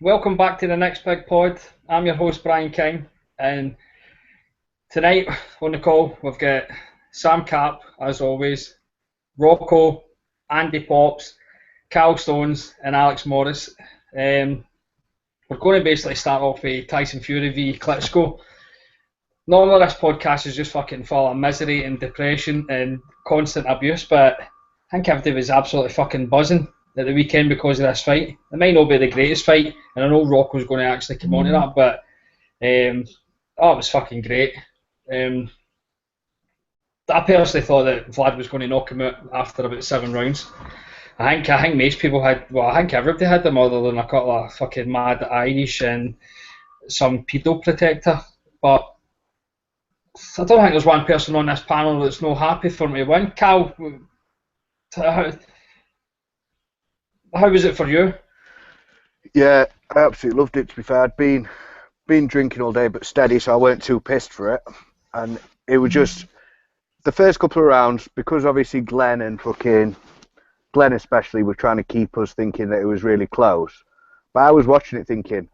Welcome back to the Next Big Pod. I'm your host Brian King, and tonight on the call we've got Sam Cap, as always, Rocco, Andy Pops, Cal Stones, and Alex Morris. We're going to basically start off with Tyson Fury v Klitschko. Normally this podcast is just fucking full of misery and depression and constant abuse, but I think everybody was absolutely fucking buzzing at the weekend because of this fight. It might not be the greatest fight, and I know Rocco's going to actually come on to that, but it was fucking great. I personally thought that Vlad was going to knock him out after about 7 rounds. I think most people had, well, I think everybody had them other than a couple of fucking mad Irish and some pedo protector. But I don't think there's one person on this panel that's not happy for me to win. Cal, how was it for you? Yeah, I absolutely loved it. To be fair, I'd been drinking all day, but steady, so I weren't too pissed for it. And it was just the first couple of rounds, because obviously Glenn especially were trying to keep us thinking that it was really close. But I was watching it thinking,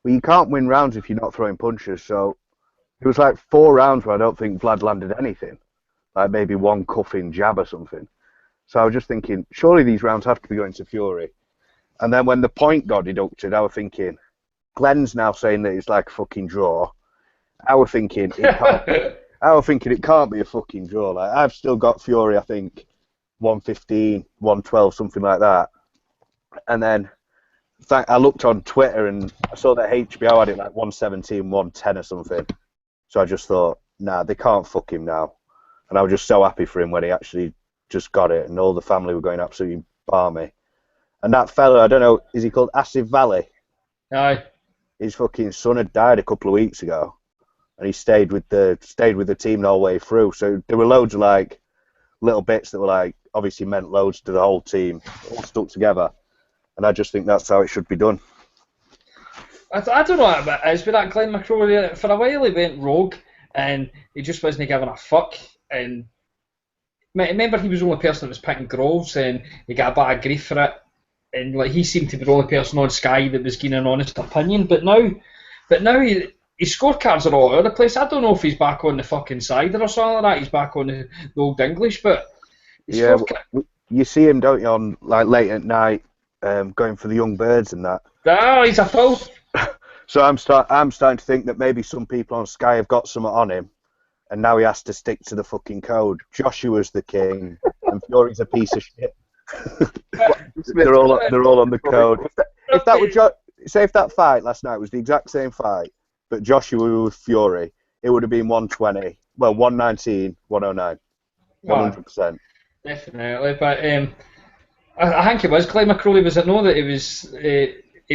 well, you can't win rounds if you're not throwing punches. So it was like 4 rounds where I don't think Vlad landed anything, like maybe one cuffing jab or something. So I was just thinking, surely these rounds have to be going to Fury. And then when the point got deducted, I was thinking, Glenn's now saying that it's like a fucking draw. I was thinking it can't be a fucking draw. Like, I've still got Fury, I think, 115, 112, something like that. And then I looked on Twitter and I saw that HBO had it like 117, 110 or something. So I just thought, nah, they can't fuck him now. And I was just so happy for him when he actually just got it, and all the family were going absolutely balmy. And that fella, I don't know, is he called Asif Valley? Aye. His fucking son had died a couple of weeks ago, and he stayed with the team the whole way through. So there were loads of like little bits that were like obviously meant loads to the whole team, all stuck together. And I just think that's how it should be done. I don't know what it is with that Glenn McCrory. For a while he went rogue and he just wasn't giving a fuck. And remember, he was the only person that was picking Groves, and he got a bit of grief for it. And like, he seemed to be the only person on Sky that was giving an honest opinion. But now his scorecards are all over the place. I don't know if he's back on the fucking cider or something like that. He's back on the old English, but yeah, you see him, don't you, on like late at night, going for the young birds and that. Oh, he's a fool. So I'm starting to think that maybe some people on Sky have got something on him, and now he has to stick to the fucking code. Joshua's the king, and Fury's a piece of shit. they're all on the code. If that fight last night was the exact same fight, but Joshua with Fury, it would have been 120. Well, 119, 109, 100%. Definitely, but I think it was Glenn McCrory. Was it no that he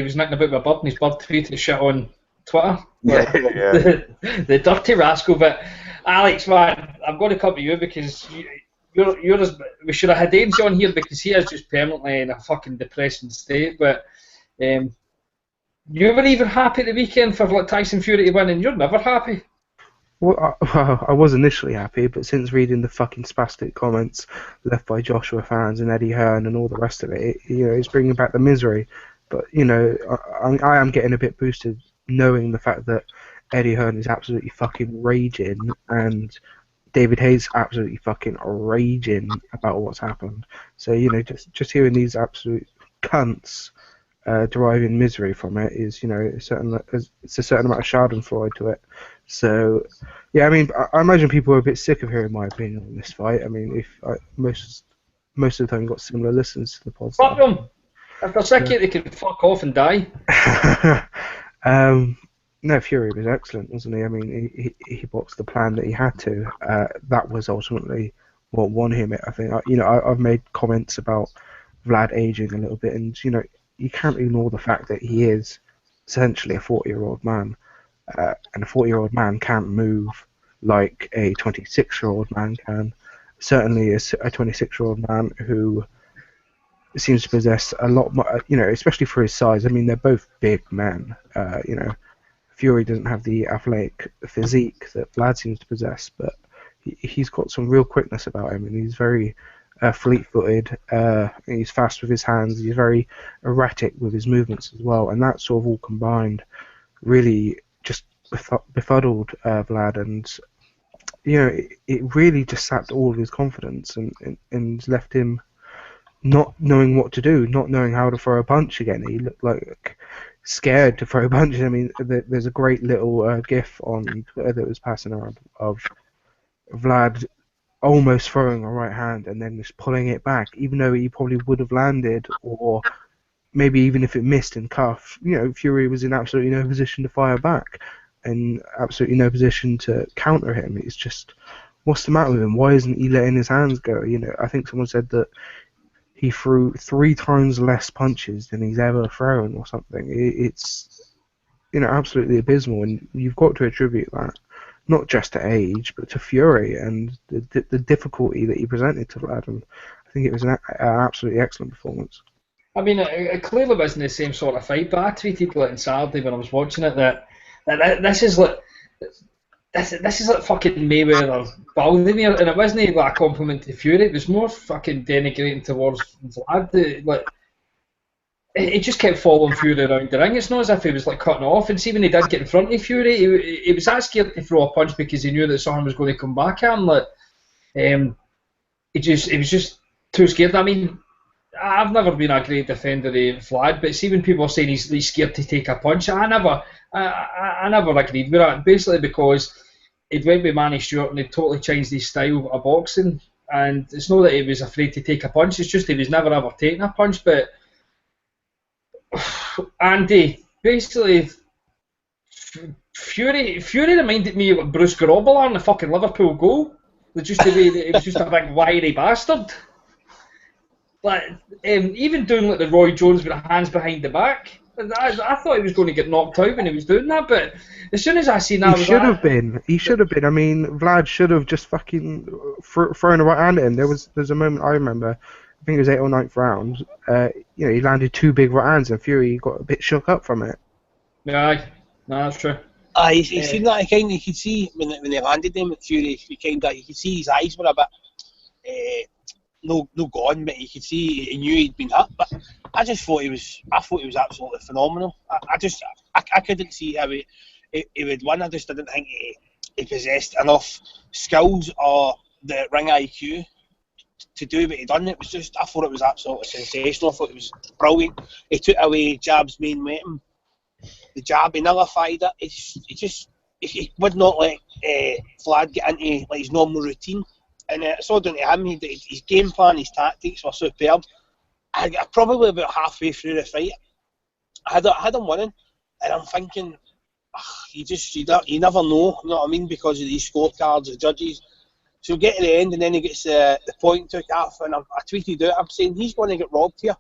was nicking about my bird, and his bird tweeted shit on Twitter? Yeah. The dirty rascal. But Alex, man, I'm going to come to you because we should have had Ames on here because he is just permanently in a fucking depressing state. But you were even happy the weekend for like Tyson Fury to win, and you're never happy. Well, I was initially happy, but since reading the fucking spastic comments left by Joshua fans and Eddie Hearn and all the rest of it, it's bringing back the misery. But I am getting a bit boosted knowing the fact that Eddie Hearn is absolutely fucking raging and David Hayes absolutely fucking raging about what's happened. So just hearing these absolute cunts deriving misery from it is it's a certain amount of Schadenfreude to it. So yeah, I mean, I imagine people are a bit sick of hearing my opinion on this fight. I mean, most of the time got similar listens to the podcast. Fuck them. If they're sick, they can fuck off and die. No, Fury was excellent, wasn't he? I mean, he boxed the plan that he had to. That was ultimately what won him it. I think. I've made comments about Vlad aging a little bit, and you can't ignore the fact that he is essentially a 40-year-old man, and a 40-year-old man can't move like a 26-year-old man can. Certainly, a 26-year-old man who seems to possess a lot more, especially for his size. I mean, they're both big men. Fury doesn't have the athletic physique that Vlad seems to possess, but he's got some real quickness about him, and he's very fleet-footed. He's fast with his hands. He's very erratic with his movements as well, and that sort of all combined really just befuddled Vlad, and it really just sapped all of his confidence and left him not knowing what to do, not knowing how to throw a punch again. He looked like scared to throw punches. I mean, there's a great little GIF on Twitter that was passing around of Vlad almost throwing a right hand and then just pulling it back, even though he probably would have landed, or maybe even if it missed and cuff. Fury was in absolutely no position to fire back and absolutely no position to counter him. It's just, what's the matter with him? Why isn't he letting his hands go? I think someone said that he threw 3 times less punches than he's ever thrown or something. It's absolutely abysmal, and you've got to attribute that not just to age, but to Fury and the difficulty that he presented to Vlad. And I think it was an absolutely excellent performance. I mean, it clearly wasn't the same sort of fight, but I tweeted on Saturday when I was watching it that this is like fucking Mayweather Bellew, and it wasn't like a compliment to Fury. It was more fucking denigrating towards Vlad. He just kept following Fury around the ring. It's not as if he was like cutting off. And see, when he did get in front of Fury, he was that scared to throw a punch because he knew that someone was going to come back at him. He was just too scared. I mean, I've never been a great defender of Vlad, but see, when people are saying he's scared to take a punch, I never agreed with that. Basically, because he'd went with Manny Stewart and he totally changed his style of boxing. And it's not that he was afraid to take a punch; it's just he was never ever taking a punch. But Andy, basically, Fury reminded me of Bruce Grobbelaar in the fucking Liverpool goal. Just the way that he was just a big wiry bastard. Even doing like the Roy Jones with the hands behind the back, I thought he was going to get knocked out when he was doing that. But as soon as I seen that, he should have been. He should have been. I mean, Vlad should have just fucking thrown a right hand at him. There's a moment I remember. I think it was 8th or 9th round. He landed 2 big right hands, and Fury got a bit shook up from it. Yeah, no, that's true. You seen that you could see when they landed them at Fury. You could see his eyes were a bit no gone, but you could see he knew he'd been hit. But I thought he was absolutely phenomenal. I couldn't see how he would win. I just didn't think he possessed enough skills or the ring IQ to do what he done. I thought it was absolutely sensational. I thought it was brilliant. He took away Jab's main weapon. The jab, he nullified it. He would not let Vlad get into his normal routine. And it's all down to him. His game plan, his tactics were superb. I probably about halfway through the fight, I had him winning, and I'm thinking, you never know, you know what I mean, because of these scorecards, the judges. So get to the end, and then he gets the point took off, and I tweeted out, I'm saying he's going to get robbed here.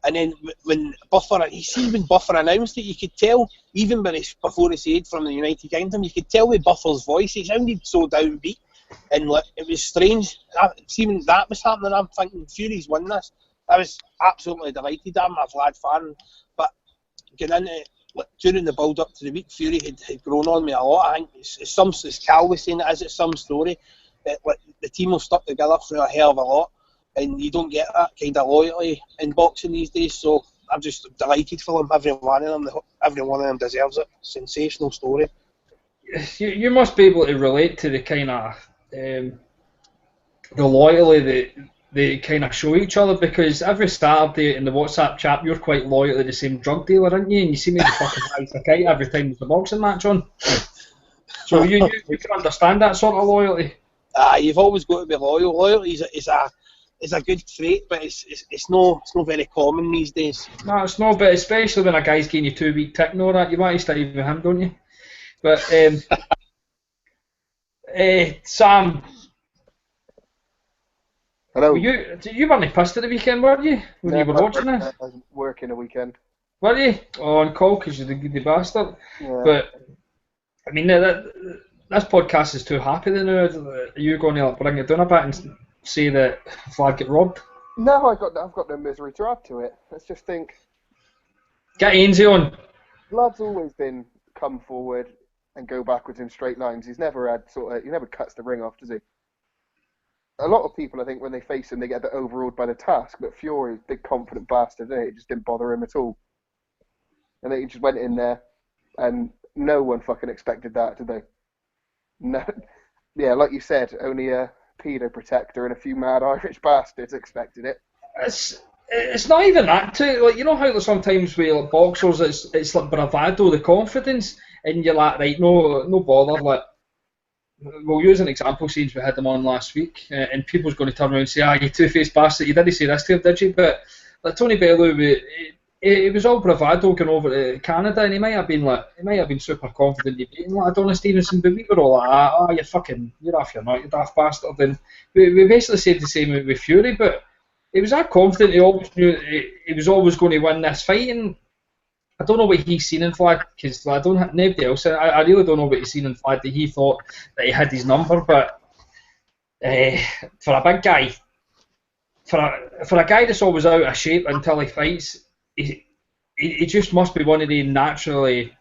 And then when Buffer announced it, you could tell, even before he said from the United Kingdom, you could tell with Buffer's voice, he sounded so downbeat. And it was strange. See, when that was happening, I'm thinking, Fury's won this. I was absolutely delighted. I'm a Vlad fan. But getting into during the build up to the week, Fury had grown on me a lot. I think as Cal was saying, it's some story. The team have stuck together through a hell of a lot. And you don't get that kind of loyalty in boxing these days. So I'm just delighted for them. Every one of them deserves it. Sensational story. You must be able to relate to the kind of the loyalty that they kind of show each other, because every Saturday in the WhatsApp chat you're quite loyal to the same drug dealer, aren't you? And you seem to be fucking high as a kite every time there's a boxing match on. So you can understand that sort of loyalty. You've always got to be loyal. Loyalty is a good trait, but it's not very common these days. No, it's not, but especially when a guy's giving you 2-week tick and all that, you want to stay with him, don't you? But Sam, hello. You weren't pissed at the weekend, were you? When you were watching this? I was working a weekend. Were you? On call because you're the bastard. Yeah. But I mean, this podcast is too happy then. Are you going to bring it down a bit and say that Vlad get robbed? No, I've got no misery to add to it. Let's just think. Get Ainsley on. Vlad's always been come forward and go backwards in straight lines. He's never had he never cuts the ring off, does he? a lot of people, I think, when they face him, they get a bit overawed by the task. But Fury, big confident bastard, it just didn't bother him at all. And then he just went in there, and no one fucking expected that, did they? No, yeah, like you said, only a pedo protector and a few mad Irish bastards expected it. It's not even that too. Like, you know how sometimes with like boxers, it's like bravado, the confidence, and you're like, right, no bother. Like, we'll use an example since we had them on last week, and people's going to turn around and say, you two-faced bastard, you didn't say this to him, did you? But like Tony Bellew, it was all bravado going over to Canada, and he might have been super confident beating like Adonis Stevenson, but we were all like, you're off your nut, you daft bastard. And we basically said the same with Fury, but he was that confident. He always knew he was always going to win this fight, and I don't know what he's seen in Flag, because I don't have nobody else. I really don't know what he's seen in Flag that he thought that he had his number. But for a big guy, for a guy that's always out of shape until he fights, he just must be one of the naturally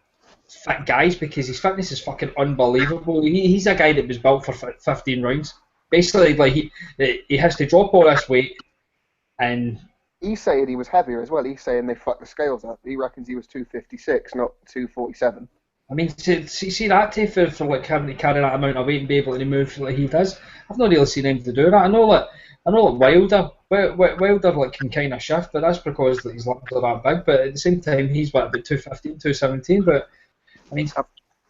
fit guys, because his fitness is fucking unbelievable. He's a guy that was built for 15 rounds. Basically, like he has to drop all this weight, and he's saying he was heavier as well. He's saying they fucked the scales up. He reckons he was 256, not 247. I mean, to see that for like having to carry that amount of weight and be able to move like he does, I've not really seen him to do that. I know like Wilder like can kind of shift, but that's because like, his limbs are that big. But at the same time, he's about 215, 217. But I mean,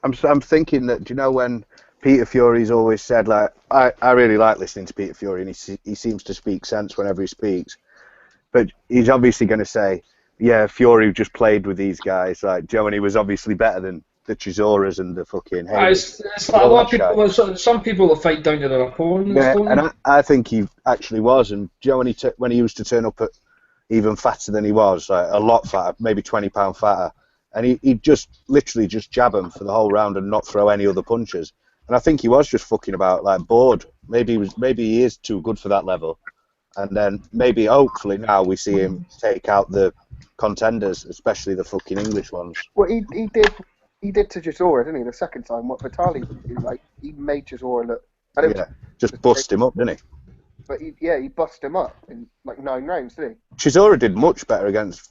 I'm thinking that, do you know when Peter Fury's always said, like, I really like listening to Peter Fury, and he seems to speak sense whenever he speaks. But he's obviously going to say, yeah, Fury just played with these guys. Like, Joe, and he was obviously better than the Chisoras and the fucking it's like a lot of people. Some people will fight down to their opponents. Yeah, don't and they? I think he actually was. And Joe, when he used to turn up at even fatter than he was, like a lot fatter, maybe 20 pound fatter, and he'd just literally just jab him for the whole round and not throw any other punches. And I think he was just fucking about, like, bored. Maybe he is too good for that level. And then maybe, hopefully, now we see him take out the contenders, especially the fucking English ones. Well, he did to Chisora, didn't he? The second time, what Vitali did, like, he made Chisora look. Just bust him up, didn't he? But he bust him up in like 9 rounds, didn't he? Chisora did much better against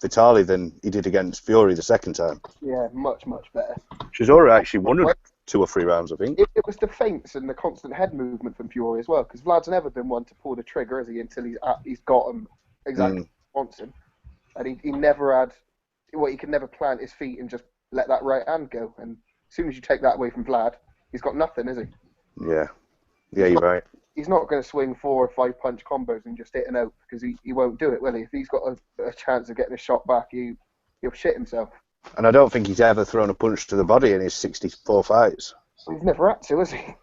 Vitali than he did against Fury the second time. Yeah, much better. Chisora actually won 2 or 3 rounds, I think. It was the feints and the constant head movement from Fury as well, because Vlad's never been one to pull the trigger, has he, until he's got him exactly where he wants him. And he never had, he could never plant his feet and just let that right hand go. And as soon as you take that away from Vlad, he's got nothing, is he? Yeah, you're right. He's not going to swing 4 or 5 punch combos and just hit an out, because he won't do it, will he? If he's got a chance of getting a shot back, he'll shit himself. And I don't think he's ever thrown a punch to the body in his 64 fights. He's never had to, has he?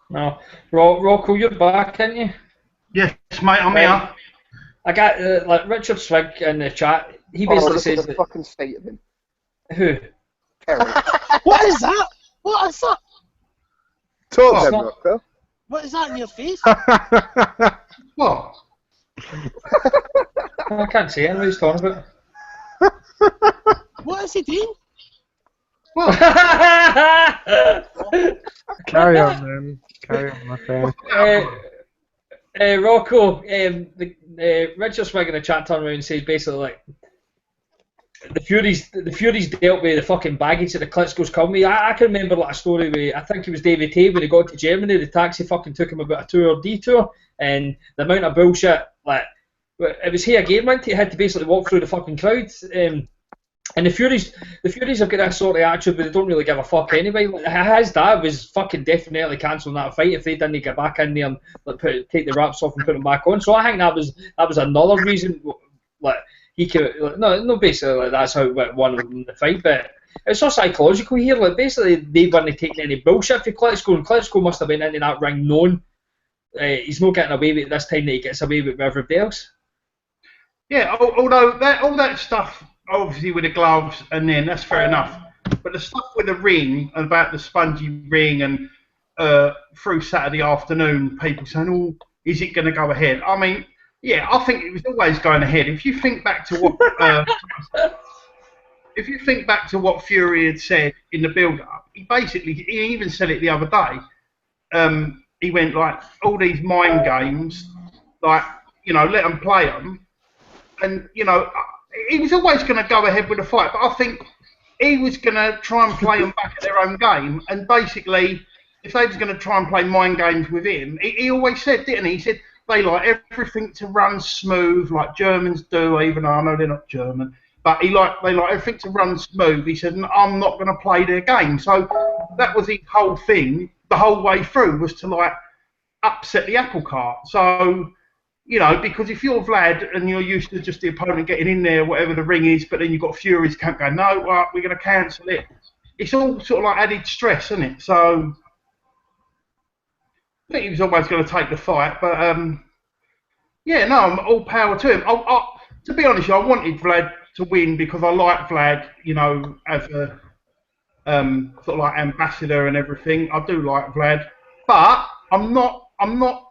No. Rocco, you're back, aren't you? Yes, mate, I'm here. I got like Richard Swig in the chat. He basically says the fucking state of him. Who? Terry. What is that? What is that? Talk then, Rocco. What is that in your face? What? I can't see it. What he's talking about. What is he doing? What? Carry on, then. Carry on, my friend. Rocco, Richard Swig in the chat turned around and said basically like the Furies dealt with the fucking baggage that the Klitschko's come with. I can remember like a story where I think it was David Hay when he got to Germany, the taxi fucking took him about a 2-hour detour, and the amount of bullshit, like, it was Hay again, went he had to basically walk through the fucking crowds. And the Furies have got that sort of attitude, but they don't really give a fuck anyway. Like, his dad was fucking definitely cancelling that fight if they didn't get back in there and like, take the wraps off and put them back on. So I think that was another reason, like, he could, like, no, basically like, that's how it won the fight. But it's not psychological here. Like, basically they weren't taking any bullshit for Klitschko, and Klitschko must have been into that ring known he's not getting away with it this time that he gets away with everybody else. Yeah, although all that stuff, obviously with the gloves and then that's fair enough. But the stuff with the ring, about the spongy ring, and through Saturday afternoon, people saying, "Oh, is it going to go ahead?" I mean, yeah, I think it was always going ahead. If you think back to what Fury had said in the build-up, he even said it the other day. he went like all these mind games, like let them play them, and he was always going to go ahead with the fight, but I think he was going to try and play them back at their own game, and basically, if they was going to try and play mind games with him, he always said, didn't he? He said they like everything to run smooth, like Germans do, even though I know they're not German. But they like everything to run smooth. He said, I'm not going to play their game. So that was his whole thing, the whole way through, was to like upset the apple cart. So, because if you're Vlad and you're used to just the opponent getting in there, whatever the ring is, but then you've got Fury's camp going, no, well, we're going to cancel it. It's all sort of like added stress, isn't it? So I think he was always going to take the fight, but yeah, no, I'm all power to him. To be honest, I wanted Vlad to win because I like Vlad, as a sort of like ambassador and everything. I do like Vlad, but I'm not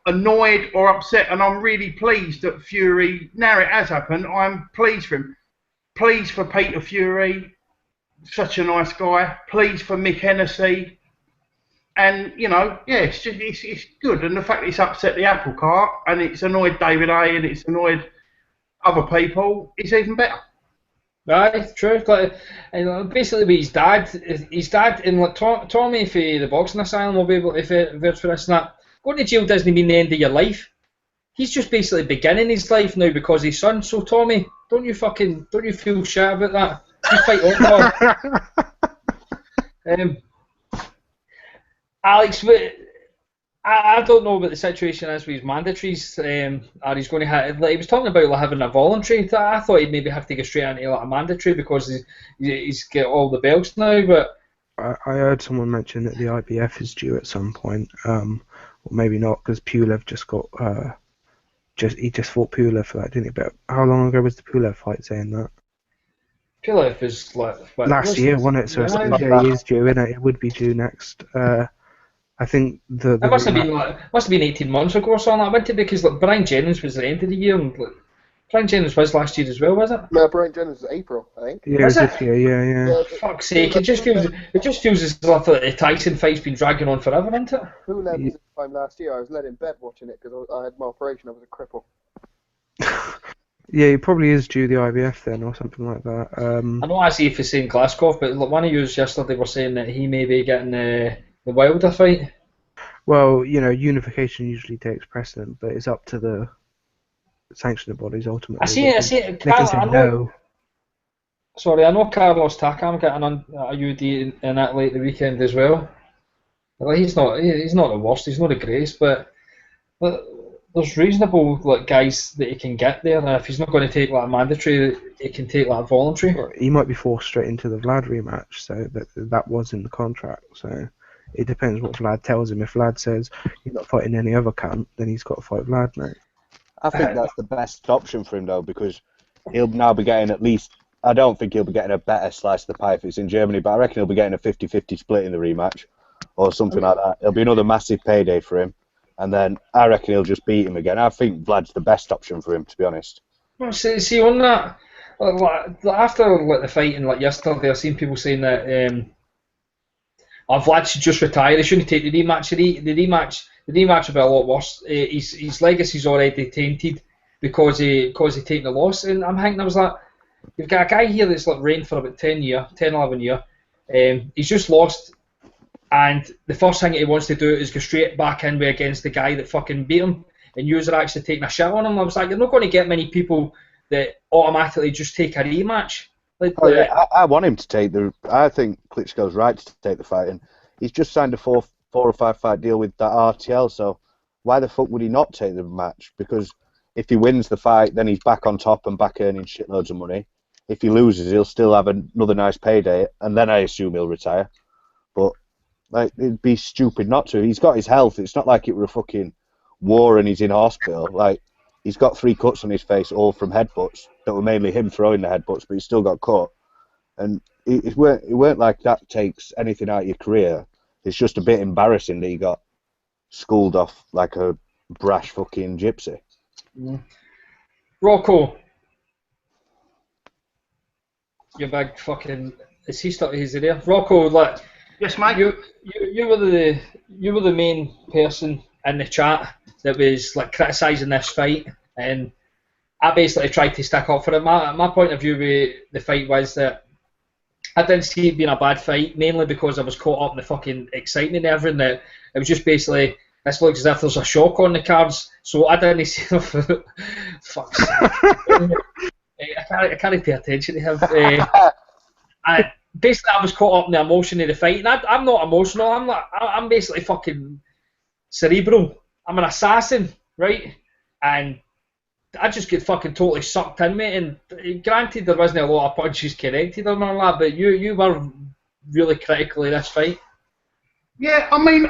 annoyed or upset, and I'm really pleased that Fury. Now it has happened. I'm pleased for him. Pleased for Peter Fury, such a nice guy. Pleased for Mick Hennessy. And, it's good. And the fact that it's upset the apple cart and it's annoyed David A and it's annoyed other people is even better. Right, true. Basically, with his dad, and like Tommy for the boxing asylum will be able to vouch for this and that. Going to jail doesn't mean the end of your life. He's just basically beginning his life now because his son. So Tommy, don't you feel shit about that? You fight on. Alex, I don't know what the situation is with his mandatories, or he's going to have. Like, he was talking about like, having a voluntary. I thought he'd maybe have to go straight into like, a mandatory because he's got all the belts now. But I heard someone mention that the IBF is due at some point, or maybe not because Pulev just got he just fought Pulev for that, didn't he? But how long ago was the Pulev fight? Saying that Pulev is like last year, wasn't it? So yeah, he is due, isn't it? It would be due next. I think it must have been 18 months ago or something. I went to because like Brian Jennings was at the end of the year, and like, Brian Jennings was last year as well, was it? No, Brian Jennings was April, I think. Yeah, this year, yeah. Fuck's sake! It just feels as if the Tyson fight's been dragging on forever, isn't it? Who led this time last year? I was led in bed watching it because I had my operation. I was a cripple. Yeah, he probably is due the IBF then, or something like that. I know I see for saying Glasgow, but one of you yesterday were saying that he may be getting the Wilder fight. Well, unification usually takes precedent, but it's up to the sanctioning bodies ultimately. I see it. They can say no. Sorry, I know Carlos Takam getting on a UD in that late the weekend as well. Like, he's not the worst, he's not the greatest, but there's reasonable guys that he can get there, and if he's not going to take a mandatory, he can take a voluntary. Well, he might be forced straight into the Vlad rematch, so that was in the contract. So it depends what Vlad tells him. If Vlad says you're not fighting any other cunt, then he's got to fight Vlad, mate. I think that's the best option for him though, because he'll now be getting at least. I don't think he'll be getting a better slice of the pie if it's in Germany, but I reckon he'll be getting a 50-50 split in the rematch or something like that. It'll be another massive payday for him. And then I reckon he'll just beat him again. I think Vlad's the best option for him, to be honest. Well, see on that, after the fight and yesterday, I've seen people saying that Vlad should just retire. They shouldn't take the rematch. The rematch would be a lot worse. His legacy's already tainted because he taken the loss. And I'm thinking, I was like, you've got a guy here that's reigned for about 10, 11 years. He's just lost. And the first thing he wants to do is go straight back in against the guy that fucking beat him, and you're actually taking a shit on him. I was like, you're not going to get many people that automatically just take a rematch. I want him to take I think Klitschko's right to take the fight, and he's just signed a 4 or 5 fight deal with that RTL. So why the fuck would he not take the match? Because if he wins the fight, then he's back on top and back earning shitloads of money. If he loses, he'll still have another nice payday, and then I assume he'll retire. But it'd be stupid not to. He's got his health. It's not like it were a fucking war and he's in hospital. He's got 3 cuts on his face, all from headbutts that were mainly him throwing the headbutts, but he's still got cut. And it weren't like that takes anything out of your career. It's just a bit embarrassing that he got schooled off like a brash fucking gypsy. Mm. Rocco, you big fucking. Is he still? Is he there? Rocco, Yes, mate. You were the main person in the chat that was like criticising this fight, and I basically tried to stick up for it. My point of view with the fight was that I didn't see it being a bad fight, mainly because I was caught up in the fucking excitement and everything. That it was just basically, this looks as if there's a shock on the cards, so I didn't see the fuck's sake. I can't pay attention to him. Basically, I was caught up in the emotion of the fight, and I'm not emotional. I'm basically fucking cerebral. I'm an assassin, right? And I just get fucking totally sucked in, mate. And granted, there wasn't a lot of punches connected on all that, but you were really critical of this fight. Yeah, I mean,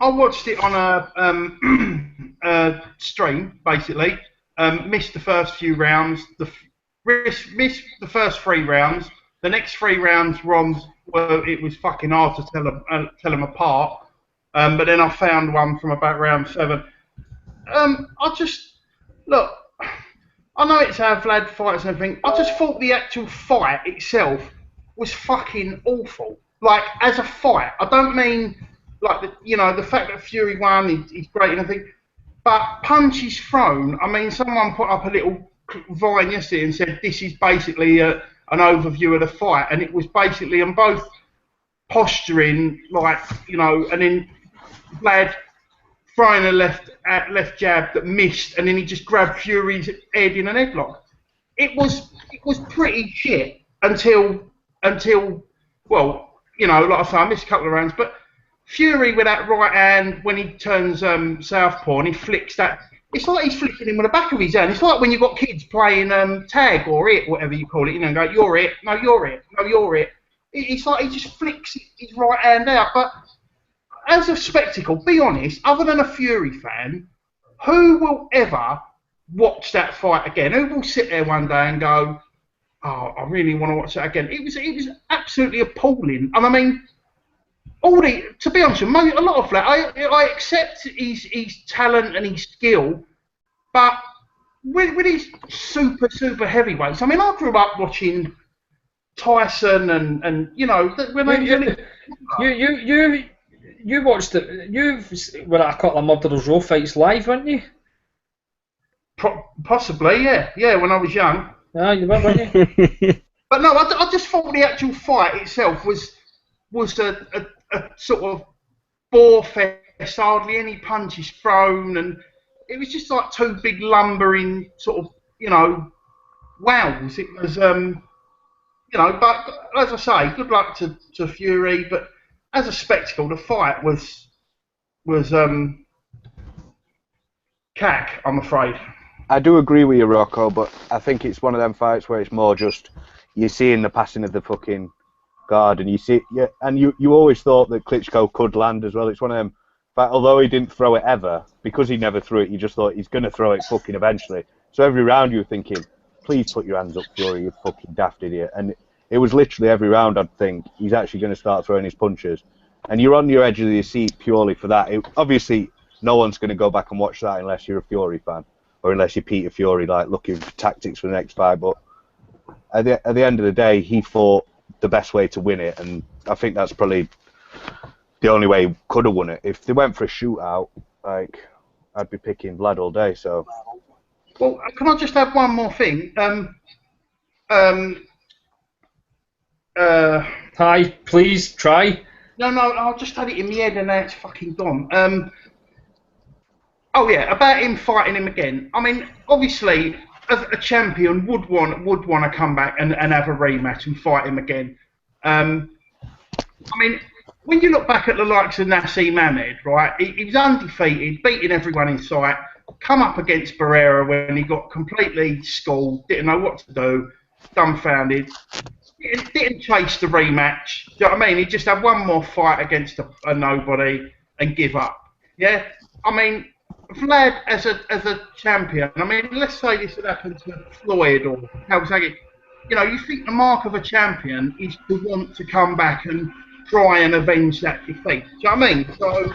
I watched it on a stream, basically. Missed the first few rounds. Missed the first 3 rounds. The next 3 rounds it was fucking hard to tell them apart. But then I found one from about round 7. Look, I know it's how Vlad fights and everything. I just thought the actual fight itself was fucking awful. Like, as a fight, I don't mean like the fact that Fury won, he's great and everything. But punches thrown. I mean, someone put up a little Vine yesterday and said this is basically an overview of the fight, and it was basically on both posturing, and then Vlad throwing a left jab that missed, and then he just grabbed Fury's head in an headlock. It was pretty shit until well, like I say, I missed a couple of rounds, but Fury with that right hand when he turns southpaw and he flicks that. It's like he's flicking him with the back of his hand. It's like when you've got kids playing tag or it, whatever you call it. Go, you're it, no, you're it, no, you're it. It's like he just flicks his right hand out, but. As a spectacle, be honest, other than a Fury fan, who will ever watch that fight again? Who will sit there one day and go, oh, I really want to watch that again? It was absolutely appalling. And I mean, to be honest, a lot of that, I accept his talent and his skill, but with his super heavyweights, I mean, I grew up watching Tyson and when they... You watched it. You were at a couple of Murderers Row fights live, weren't you? Possibly, yeah, when I was young. Ah, you were, weren't you? But no, I just thought the actual fight itself was a sort of bore fest, hardly any punches thrown, and it was just like 2 big lumbering sort of, wows. It was, but as I say, good luck to Fury, but. As a spectacle, the fight was cack, I'm afraid. I do agree with you, Rocco, but I think it's one of them fights where it's more just you're seeing the passing of the fucking guard, and you always thought that Klitschko could land as well. It's one of them. But although he didn't throw it ever, because he never threw it, you just thought he's going to throw it fucking eventually. So every round you were thinking, please put your hands up, Fury, you fucking daft idiot. And it was literally every round I'd think he's actually going to start throwing his punches. And you're on your edge of your seat purely for that. Obviously, no one's going to go back and watch that unless you're a Fury fan. Or unless you're Peter Fury, like looking for tactics for the next fight. But at the end of the day, he fought the best way to win it. And I think that's probably the only way he could have won it. If they went for a shootout, I'd be picking Vlad all day. So. Well, can I just add one more thing? Hi, please try. No, I just had it in my head and now it's fucking gone. Oh yeah, about him fighting him again. I mean, obviously, a champion would want to come back and have a rematch and fight him again. I mean, when you look back at the likes of Nassim Ahmed, right? He was undefeated, beating everyone in sight. Come up against Barrera when he got completely schooled, didn't know what to do, dumbfounded. Didn't chase the rematch. Do you know what I mean? He just had one more fight against a nobody and give up. Yeah? I mean, Vlad as a champion, I mean, let's say this had happened to Floyd or Calzaghe. You think the mark of a champion is to want to come back and try and avenge that defeat. Do you know what I mean? So,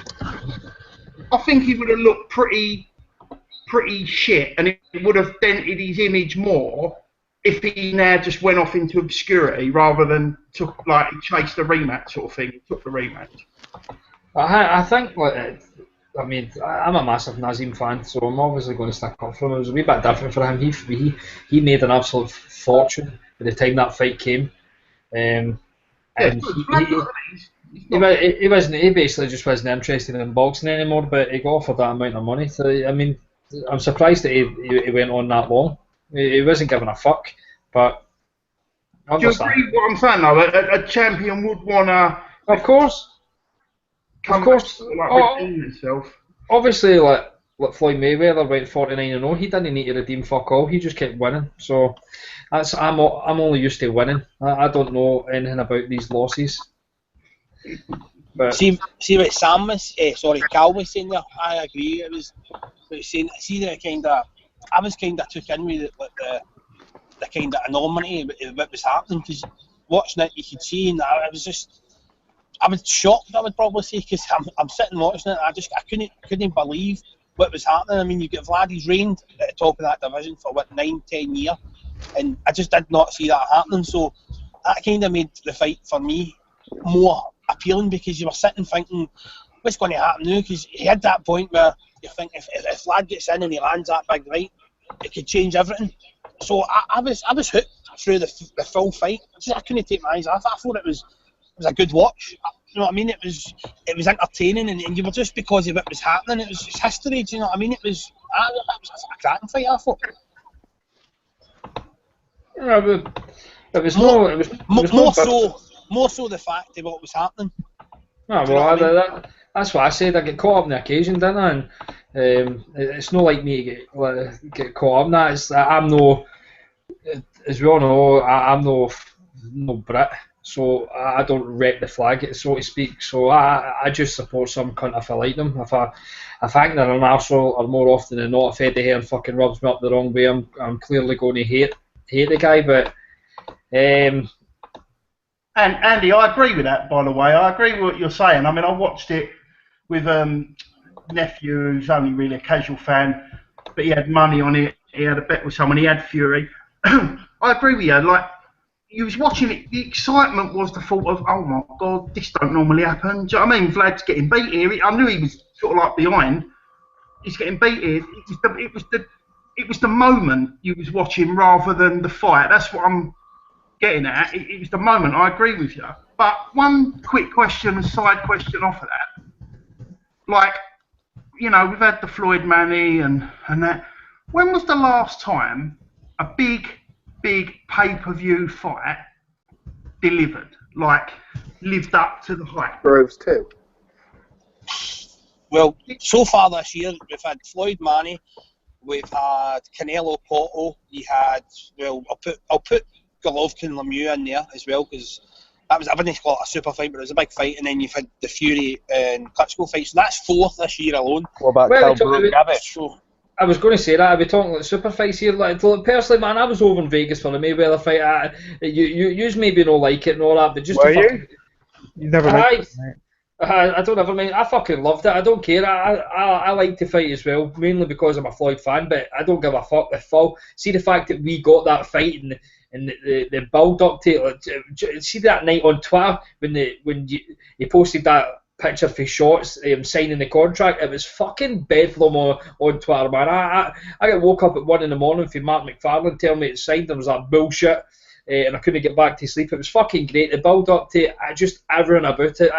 I think he would have looked pretty shit and it would have dented his image more if he now just went off into obscurity rather than chased the rematch sort of thing, took the rematch. I think I mean, I'm a massive Nazim fan, so I'm obviously going to stick up for him. It was a wee bit different for him. He made an absolute fortune by the time that fight came, Yeah, and so it's Vlad, though, isn't he? He's he, not. he wasn't. He basically just wasn't interested in boxing anymore. But he got offered that amount of money. So I mean, I'm surprised that he went on that long. He wasn't giving a fuck. But I Do you understand. agree with what I'm saying, though? A champion would want to Of course, come back, course. like, redeem himself. Obviously, like Floyd Mayweather went 49-0. He didn't need to redeem fuck all. He just kept winning. So I'm only used to winning. I don't know anything about these losses. But See what Sam was, Cal was saying there. I agree. It was saying. See that kind of. I was kind of took in with it, like the kind of enormity of what was happening, because watching it, you could see, and I was shocked, I would probably say, because I'm sitting watching it, and I couldn't believe what was happening. I mean, you get Vlad, he's reigned at the top of that division for 9-10 years, and I just did not see that happening. So that kind of made the fight for me more appealing, because you were sitting thinking, what's going to happen now? Because he had that point where you think if Vlad gets in and he lands that big right, it could change everything. So I was hooked through the full fight. I couldn't take my eyes off. I thought it was a good watch. You know what I mean? It was entertaining, and you were just, because of what was happening, it was just history. Do you know what I mean? It was a cracking fight, I thought. it was no. It was More so the fact of what was happening. No, Do you know what I mean? that's what I said. I get caught up in the occasion, didn't I? And it's not like me to get caught up in that. I'm no, as we all know, I'm no Brit, so I don't rep the flag, so to speak. So I just support some cunt if I like them. If I think they're an arsehole, or more often than not, if Eddie Hearn fucking rubs me up the wrong way, I'm clearly going to hate the guy. But And Andy, I agree with that, by the way. I agree with what you're saying. I mean, I watched it with nephew, who's only really a casual fan, but he had money on it. He had a bet with someone. He had Fury. I agree with you. Like, you was watching it, the excitement was the thought of, oh my God, this don't normally happen. Do you know what I mean? Vlad's getting beat here. I knew he was sort of like behind. He's getting beat here. It was the moment you was watching rather than the fight. That's what I'm getting at. It was the moment. I agree with you. But one quick question, side question off of that. Like, you know, we've had the Floyd Manny and that. When was the last time a big pay-per-view fight delivered? Like, lived up to the hype? Groves too. Well, so far this year, we've had Floyd Manny, we've had Canelo Cotto, you had, well, I'll put Golovkin and Lemieux in there as well, because I wouldn't call it a super fight, but it was a big fight, and then you've had the Fury and Klitschko fight, so that's 4 this year alone. What about Well, So, I was going to say that. Are we talking like super fights here? Like, personally, man, I was over in Vegas for the Mayweather fight. You maybe not like it and all that, but just Were to you? You never mentioned it, mate. I don't ever mind. I fucking loved it. I don't care. I like to fight as well, mainly because I'm a Floyd fan. But I don't give a fuck if fall. See the fact that we got that fight and the build up to it. See that night on Twitter when he posted that picture for shots, signing the contract. It was fucking bedlam on Twitter, man. I got woke up at 1 a.m. for Mark McFarlane telling me it's signed. There was that bullshit, and I couldn't get back to sleep. It was fucking great. The build up to it, just everything about it.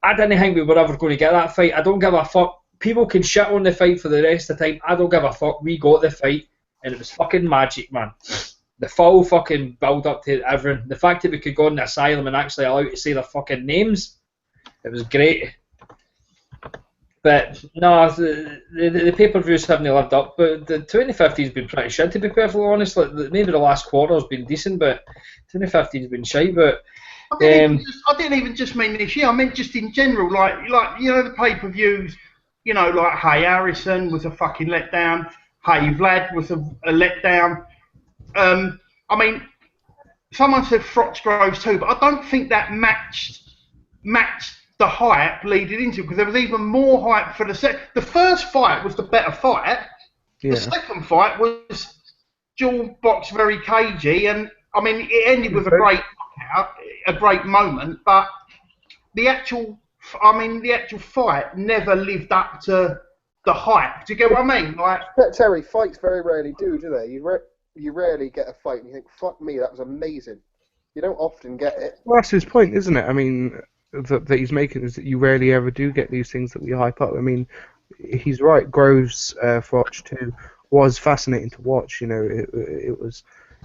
I didn't think we were ever going to get that fight. I don't give a fuck. People can shit on the fight for the rest of the time. I don't give a fuck. We got the fight, and it was fucking magic, man. The full fucking build up to everything. The fact that we could go in the asylum and actually allow to say their fucking names, it was great. But no, the pay-per-views haven't lived up. But the 2015's been pretty shit, to be perfectly honest. Like, maybe the last quarter's been decent, but 2015's been shite. But I didn't even just mean this year. I meant just in general, like you know, the pay-per-views. You know, like Hey Harrison was a fucking letdown. Hey Vlad was a letdown. I mean, someone said Froch Groves too, but I don't think that matched the hype leading into it, because there was even more hype for the first fight was the better fight. Yeah. The second fight was dual box, very cagey, and I mean it ended with a great knockout, a great moment, but the actual I mean, the actual fight never lived up to the hype. Do you get what I mean? Like, Terry, fights very rarely do they? You rarely get a fight and you think, fuck me, that was amazing. You don't often get it. Well, that's his point, isn't it? I mean, that he's making is that you rarely ever do get these things that we hype up. I mean, he's right. Groves Froch 2 was fascinating to watch. You know, it was,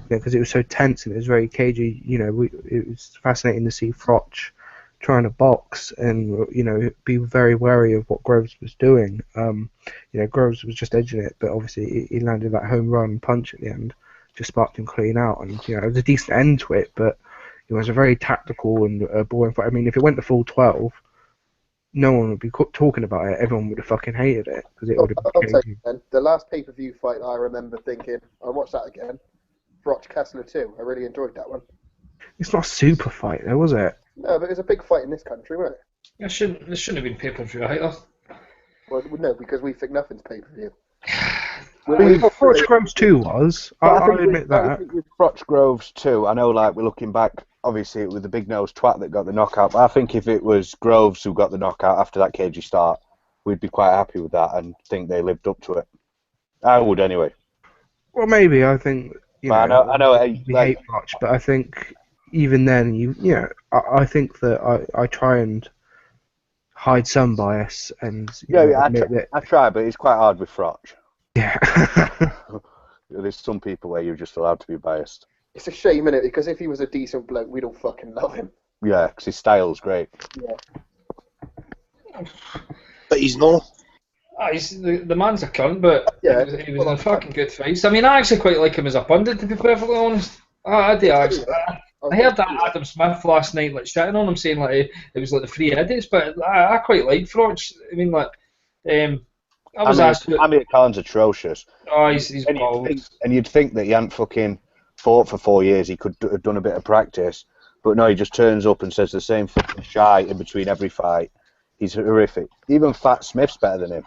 because it was so tense and it was very cagey. You know, it was fascinating to see Froch trying to box and, you know, be very wary of what Groves was doing. You know, Groves was just edging it, but obviously he landed that home run punch at the end, just sparked him clean out, and you know, it was a decent end to it, but it was a very tactical and boring fight. I mean, if it went to full 12, no one would be talking about it. Everyone would have fucking hated it because it would have I'll been tell cagey. you then, the last pay-per-view fight I remember thinking, I watched that again, Brock Kessler 2. I really enjoyed that one. It's not a super fight, though, was it? No, but it was a big fight in this country, wasn't it? It shouldn't have been pay-per-view either. Well, no, because we think nothing's pay-per-view. Froch Groves 2 was. I'll admit I that. think with Froch Groves too, I know, like, we're looking back, obviously it was the big nose twat that got the knockout, but I think if it was Groves who got the knockout after that cagey start, we'd be quite happy with that and think they lived up to it. I would anyway. Well, maybe. I think, you But know, I know, we like, hate Froch, but I think even then, you know, I think that I try and hide some bias and admit that. I try, but it's quite hard with Froch. Yeah. There's some people where you're just allowed to be biased. It's a shame, innit? Because if he was a decent bloke, we'd all fucking love him. Yeah, because his style's great. Yeah. But he's not. The man's a cunt, but Yeah, he was in fucking good fights. I mean, I actually quite like him as a pundit, to be perfectly honest. I do actually. I heard that Adam Smith last night, like, shitting on him, saying like it was like the three idiots, but I quite like Froch. I mean, like, I was asked. Amir Khan's atrocious. Oh, he's and bald. you'd think that he hadn't fucking fought for 4 years. He could have done a bit of practice, but no, he just turns up and says the same fucking shite in between every fight. He's horrific. Even Fat Smith's better than him,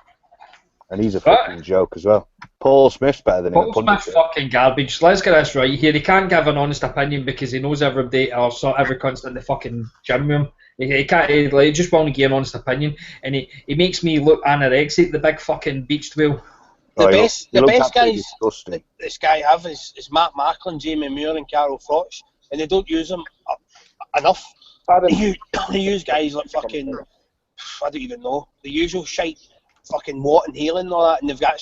and he's a fucking joke as well. Paul Smith's better than him. Paul Smith's fucking garbage. Let's get this right here. He can't give an honest opinion because he knows everybody or so every cunt's in the fucking gym with him. He can't. He just won't give an honest opinion, and he makes me look anorexic. The big fucking beached whale. The best guys disgusting. this guy have is Matt Macklin, Jamie Moore, and Carol Froch, and they don't use them enough. They use guys like fucking, I don't even know, the usual shite, fucking Watt and Halen and all that, and they've got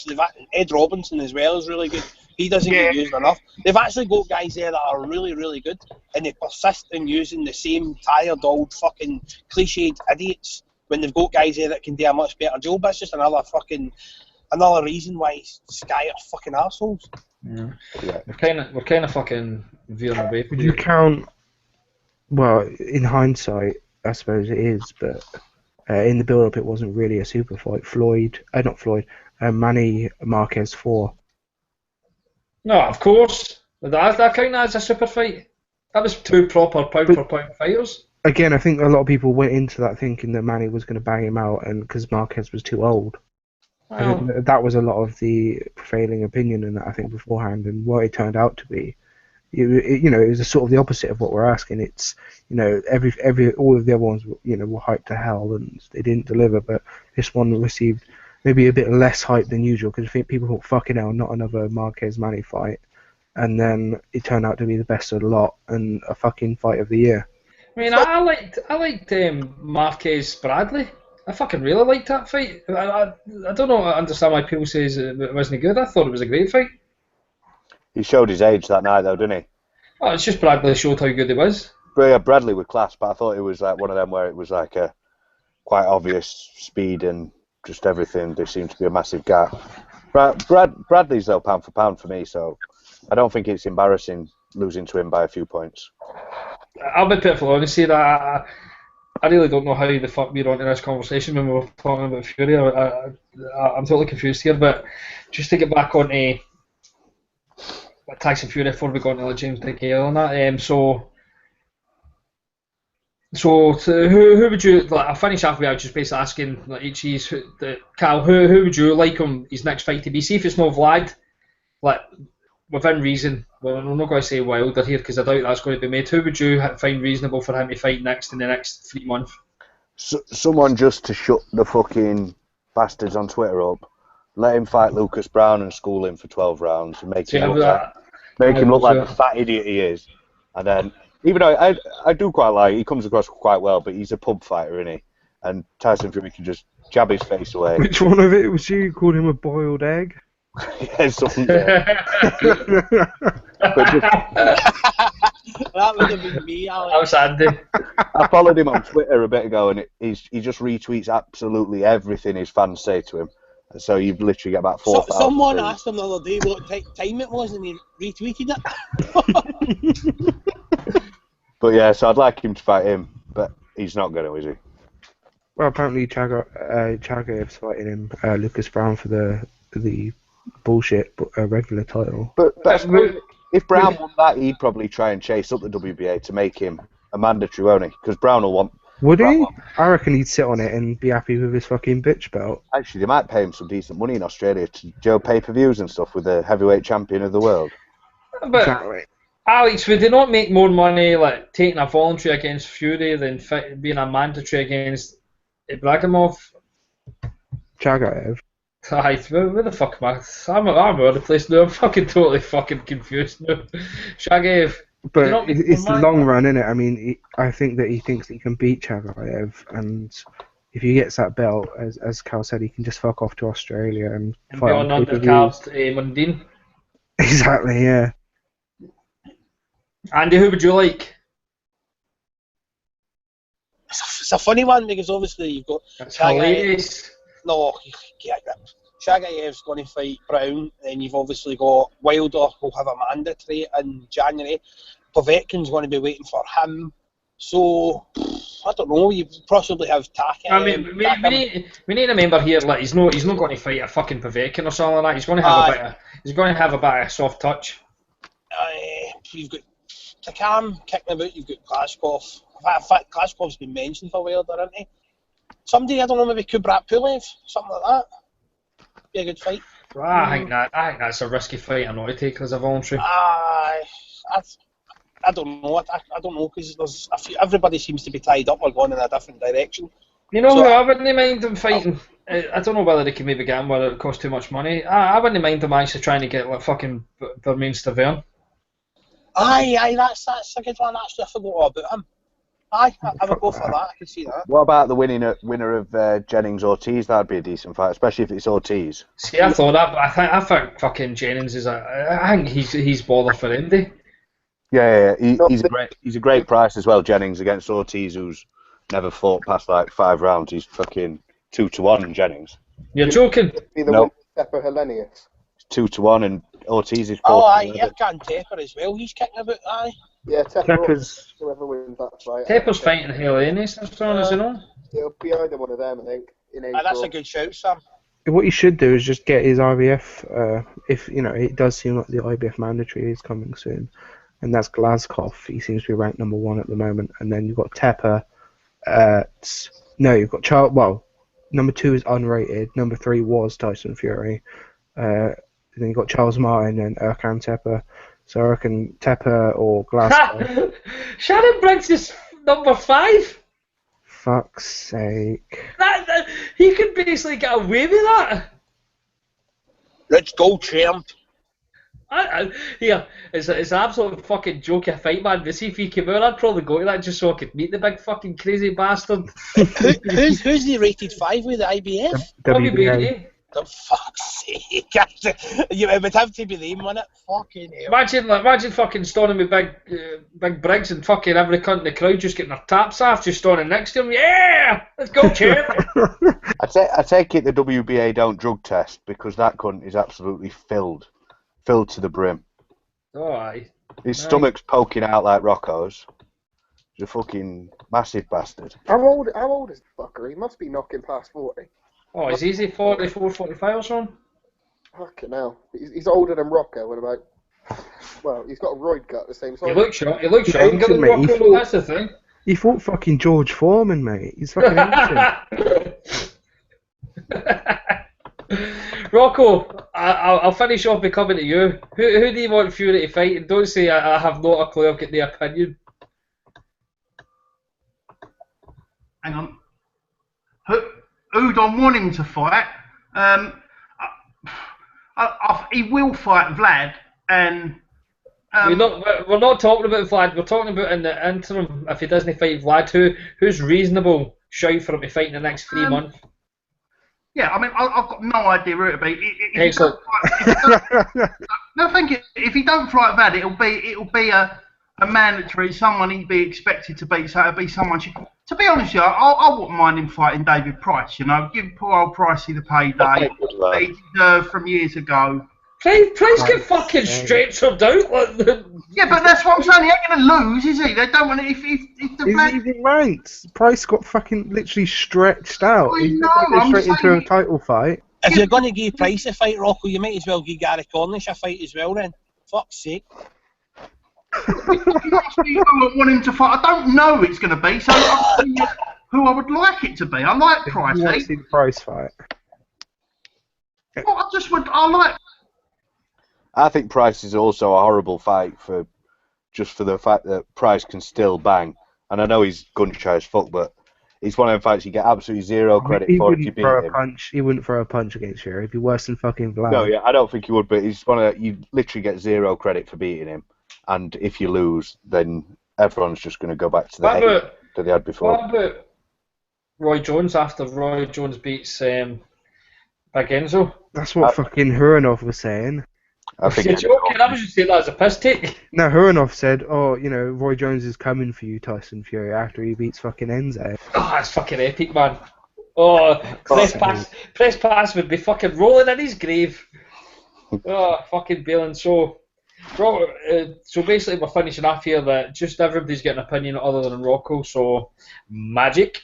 Ed Robinson as well is really good. He doesn't get used enough. They've actually got guys there that are really, really good, and they persist in using the same tired old fucking cliched idiots when they've got guys there that can do a much better job. That's just another reason why Sky are fucking assholes. Yeah. We're kind of fucking veering away. Would you count? Well, in hindsight, I suppose it is, but in the build-up, it wasn't really a super fight. Manny Marquez 4. No, of course. That count as a super fight. That was two proper pound-for-pound fighters. Again, I think a lot of people went into that thinking that Manny was going to bang him out, and because Marquez was too old. Well, That was a lot of the prevailing opinion in that, I think, beforehand, and what it turned out to be. It was a sort of the opposite of what we're asking. It's, all of the other ones, were hyped to hell and they didn't deliver, but this one received maybe a bit less hype than usual because I think people thought, fucking hell, not another Marquez Manny fight, and then it turned out to be the best of the lot and a fucking fight of the year. I mean, I liked Marquez Bradley. I fucking really liked that fight. I don't know. I understand why people say it wasn't good. I thought it was a great fight. He showed his age that night, though, didn't he? Oh, it's just Bradley showed how good he was. But yeah, Bradley with class, but I thought it was like one of them where it was like a quite obvious speed and just everything. There seemed to be a massive gap. Bradley's though pound for pound for me, so I don't think it's embarrassing losing to him by a few points. I'll be perfectly honest here. I really don't know how the fuck we're onto this conversation when we were talking about Fury. I'm totally confused here, but just to get back on Tyson Fury before we go on to James DeGale and that. So who would you like? I'll finish off with just basically asking like HE's Cal, who would you like his next fight to be? See if it's no Vlad, like within reason. Well, I'm not going to say Wilder here because I doubt that's going to be made. Who would you find reasonable for him to fight next in the next 3 months? Someone just to shut the fucking bastards on Twitter up, let him fight Lucas Brown and school him for 12 rounds and make him look like the fat idiot he is. And then, even though I do quite like, he comes across quite well, but he's a pub fighter, isn't he? And Tyson Fury can just jab his face away. Which one of it was you? Called him a boiled egg? Yeah, something. But That would have been me, Alex. That was Andy. I followed him on Twitter a bit ago, and he just retweets absolutely everything his fans say to him. So you literally get about 4,000. Someone asked him the other day what time it was, and he retweeted it. But yeah, so I'd like him to fight him, but he's not going to, is he? Well, apparently Chagaev's fighting him, Lucas Brown, for the bullshit regular title. But if Brown won that, he'd probably try and chase up the WBA to make him a mandatory, won't he? Because Brown will want... Would he? I reckon he'd sit on it and be happy with his fucking bitch belt. Actually, they might pay him some decent money in Australia to do pay-per-views and stuff with the heavyweight champion of the world. But Exactly. Alex, would they not make more money like taking a voluntary against Fury than being a mandatory against Ibrahimov? Chagaev. Aye, where the fuck am I? I'm all over the place now. I'm fucking totally fucking confused now. Shagaev. But it's the long run, innit? I mean, I think that he thinks he can beat Chagaev, and if he gets that belt, as Cal said, he can just fuck off to Australia and fight on Undercard Mundine. Exactly, yeah. Andy, who would you like? It's a funny one because obviously you've got That's hilarious. No, Shagaev's going to fight Brown, and you've obviously got Wilder who'll have a mandatory in January. Povetkin's going to be waiting for him. So, I don't know, you possibly have Taka. I mean, we need to remember here, like, he's not going to fight a fucking Povetkin or something like that. He's going to have a bit of a soft touch. You've got Takam kicking about, you've got Klitschko. In fact, Klitschko's been mentioned for Wilder, hasn't he? Somebody, I don't know, maybe Kubrat Pulev, something like that. Be a good fight. Well, I think that's a risky fight I'm not to take as a voluntary. I don't know. I don't know because there's everybody seems to be tied up or going in a different direction. You know who I wouldn't mind them fighting? I don't know whether they can maybe get him whether it costs too much money. I wouldn't mind them actually trying to get like fucking Vermain Stavern. Aye, that's a good one. Actually, I forgot all about him. Aye, I would go for that. I can see that. What about the winner of Jennings Ortiz? That'd be a decent fight, especially if it's Ortiz. See, I thought that, but I think fucking Jennings is I think he's baller for Indy. Yeah. He's a great price as well. Jennings against Ortiz, who's never fought past like 5 rounds. He's fucking 2-1 Jennings. You're joking? Be the one with Tepper Hellenius. 2-1 and Ortiz is 4-1. Oh, aye, Irkan Tepper as well. He's kicking about, aye. Yeah, Tepper's whoever wins that fight. Tepper's fighting Hellenius, as far as I know. It'll be either one of them, I think. In April. That's a good shout, Sam. what he should do is just get his IBF. If you know, it does seem like the IBF mandatory is coming soon, and that's Glasgow. He seems to be ranked number 1 at the moment. And then you've got Tepper. You've got Charles. Well, number 2 is unrated. Number 3 was Tyson Fury. Then you've got Charles Martin and Erkan Tepper. So I reckon Tepper or Glasgow. Shannon Briggs is number 5. Fuck's sake. That he could basically get away with that. Let's go, champ. Here, it's an absolute fucking joke of a fight, man. To see if he came out, I'd probably go to that just so I could meet the big fucking crazy bastard. Who's the rated 5 with the IBF? WBA. For fuck's sake. It would have to be them, wouldn't it? Fucking hell. Imagine fucking standing with big Briggs and fucking every cunt in the crowd just getting their taps off, just standing next to him. Yeah! Let's go, champ! I take it the WBA don't drug test because that cunt is absolutely filled to the brim. Oh, aye. His stomach's poking out like Rocco's. He's a fucking massive bastard. How old is the fucker? He must be knocking past 40. Oh, is he 44, 45 or something? Fucking hell. He's older than Rocco and about... Well, he's got a roid cut the same size. He looks short. Younger than Rocco, that's the thing. He fought fucking George Foreman, mate. He's fucking ancient. Rocco, I'll finish off by coming to you. Who do you want Fury to fight? And don't say I have not a clue, I've got the opinion. Hang on. who'd I want him to fight. He will fight Vlad, and we're not talking about Vlad. We're talking about in the interim. If he doesn't fight Vlad, who's reasonable shout for him to fight in the next 3 months? Yeah, I mean, I've got no idea who it'll be. Excellent. No, thank you. If he don't fight Vlad, it'll be a mandatory, someone he'd be expected to beat. So it'll be someone. To be honest with you, I wouldn't mind him fighting David Price. You know, give poor old Pricey the payday that he deserved from years ago. Price get fucking stretchered out. Yeah, but that's what I'm saying. He ain't gonna lose, is he? They don't want to. If the He's even ranked. Price got fucking literally stretched out. I He's know, going to go I'm straight into a saying- title fight. If you're going to give Price a fight, Rocco, you might as well give Gary Cornish a fight as well then. Fuck's sake. He must be who I want him to fight. I don't know who it's going to be, so I'm telling you who I would like it to be. I like Price. You want to see the Price fight? Well, I like. I think Price is also a horrible fight for the fact that Price can still bang. And I know he's gun shy as fuck, but it's one of them fights you get absolutely zero credit He for if you wouldn't beat throw him. a punch. He wouldn't throw a punch against Fury. He'd be worse than fucking Vlad. No, yeah, I don't think he would, but he's one of you literally get zero credit for beating him. And if you lose, then everyone's just going to go back to the hate that they had before. What about Roy Jones after Roy Jones beats Big Enzo? That's what fucking Huranov was saying. I think You're joking? I was just saying that as a piss take. No, Huranov said, "Oh, you know, Roy Jones is coming for you, Tyson Fury, after he beats fucking Enzo." Oh, that's fucking epic, man. Oh, press pass would be fucking rolling in his grave. Oh, fucking bailing. So basically we're finishing off here that just everybody's got an opinion other than Rocco, so magic.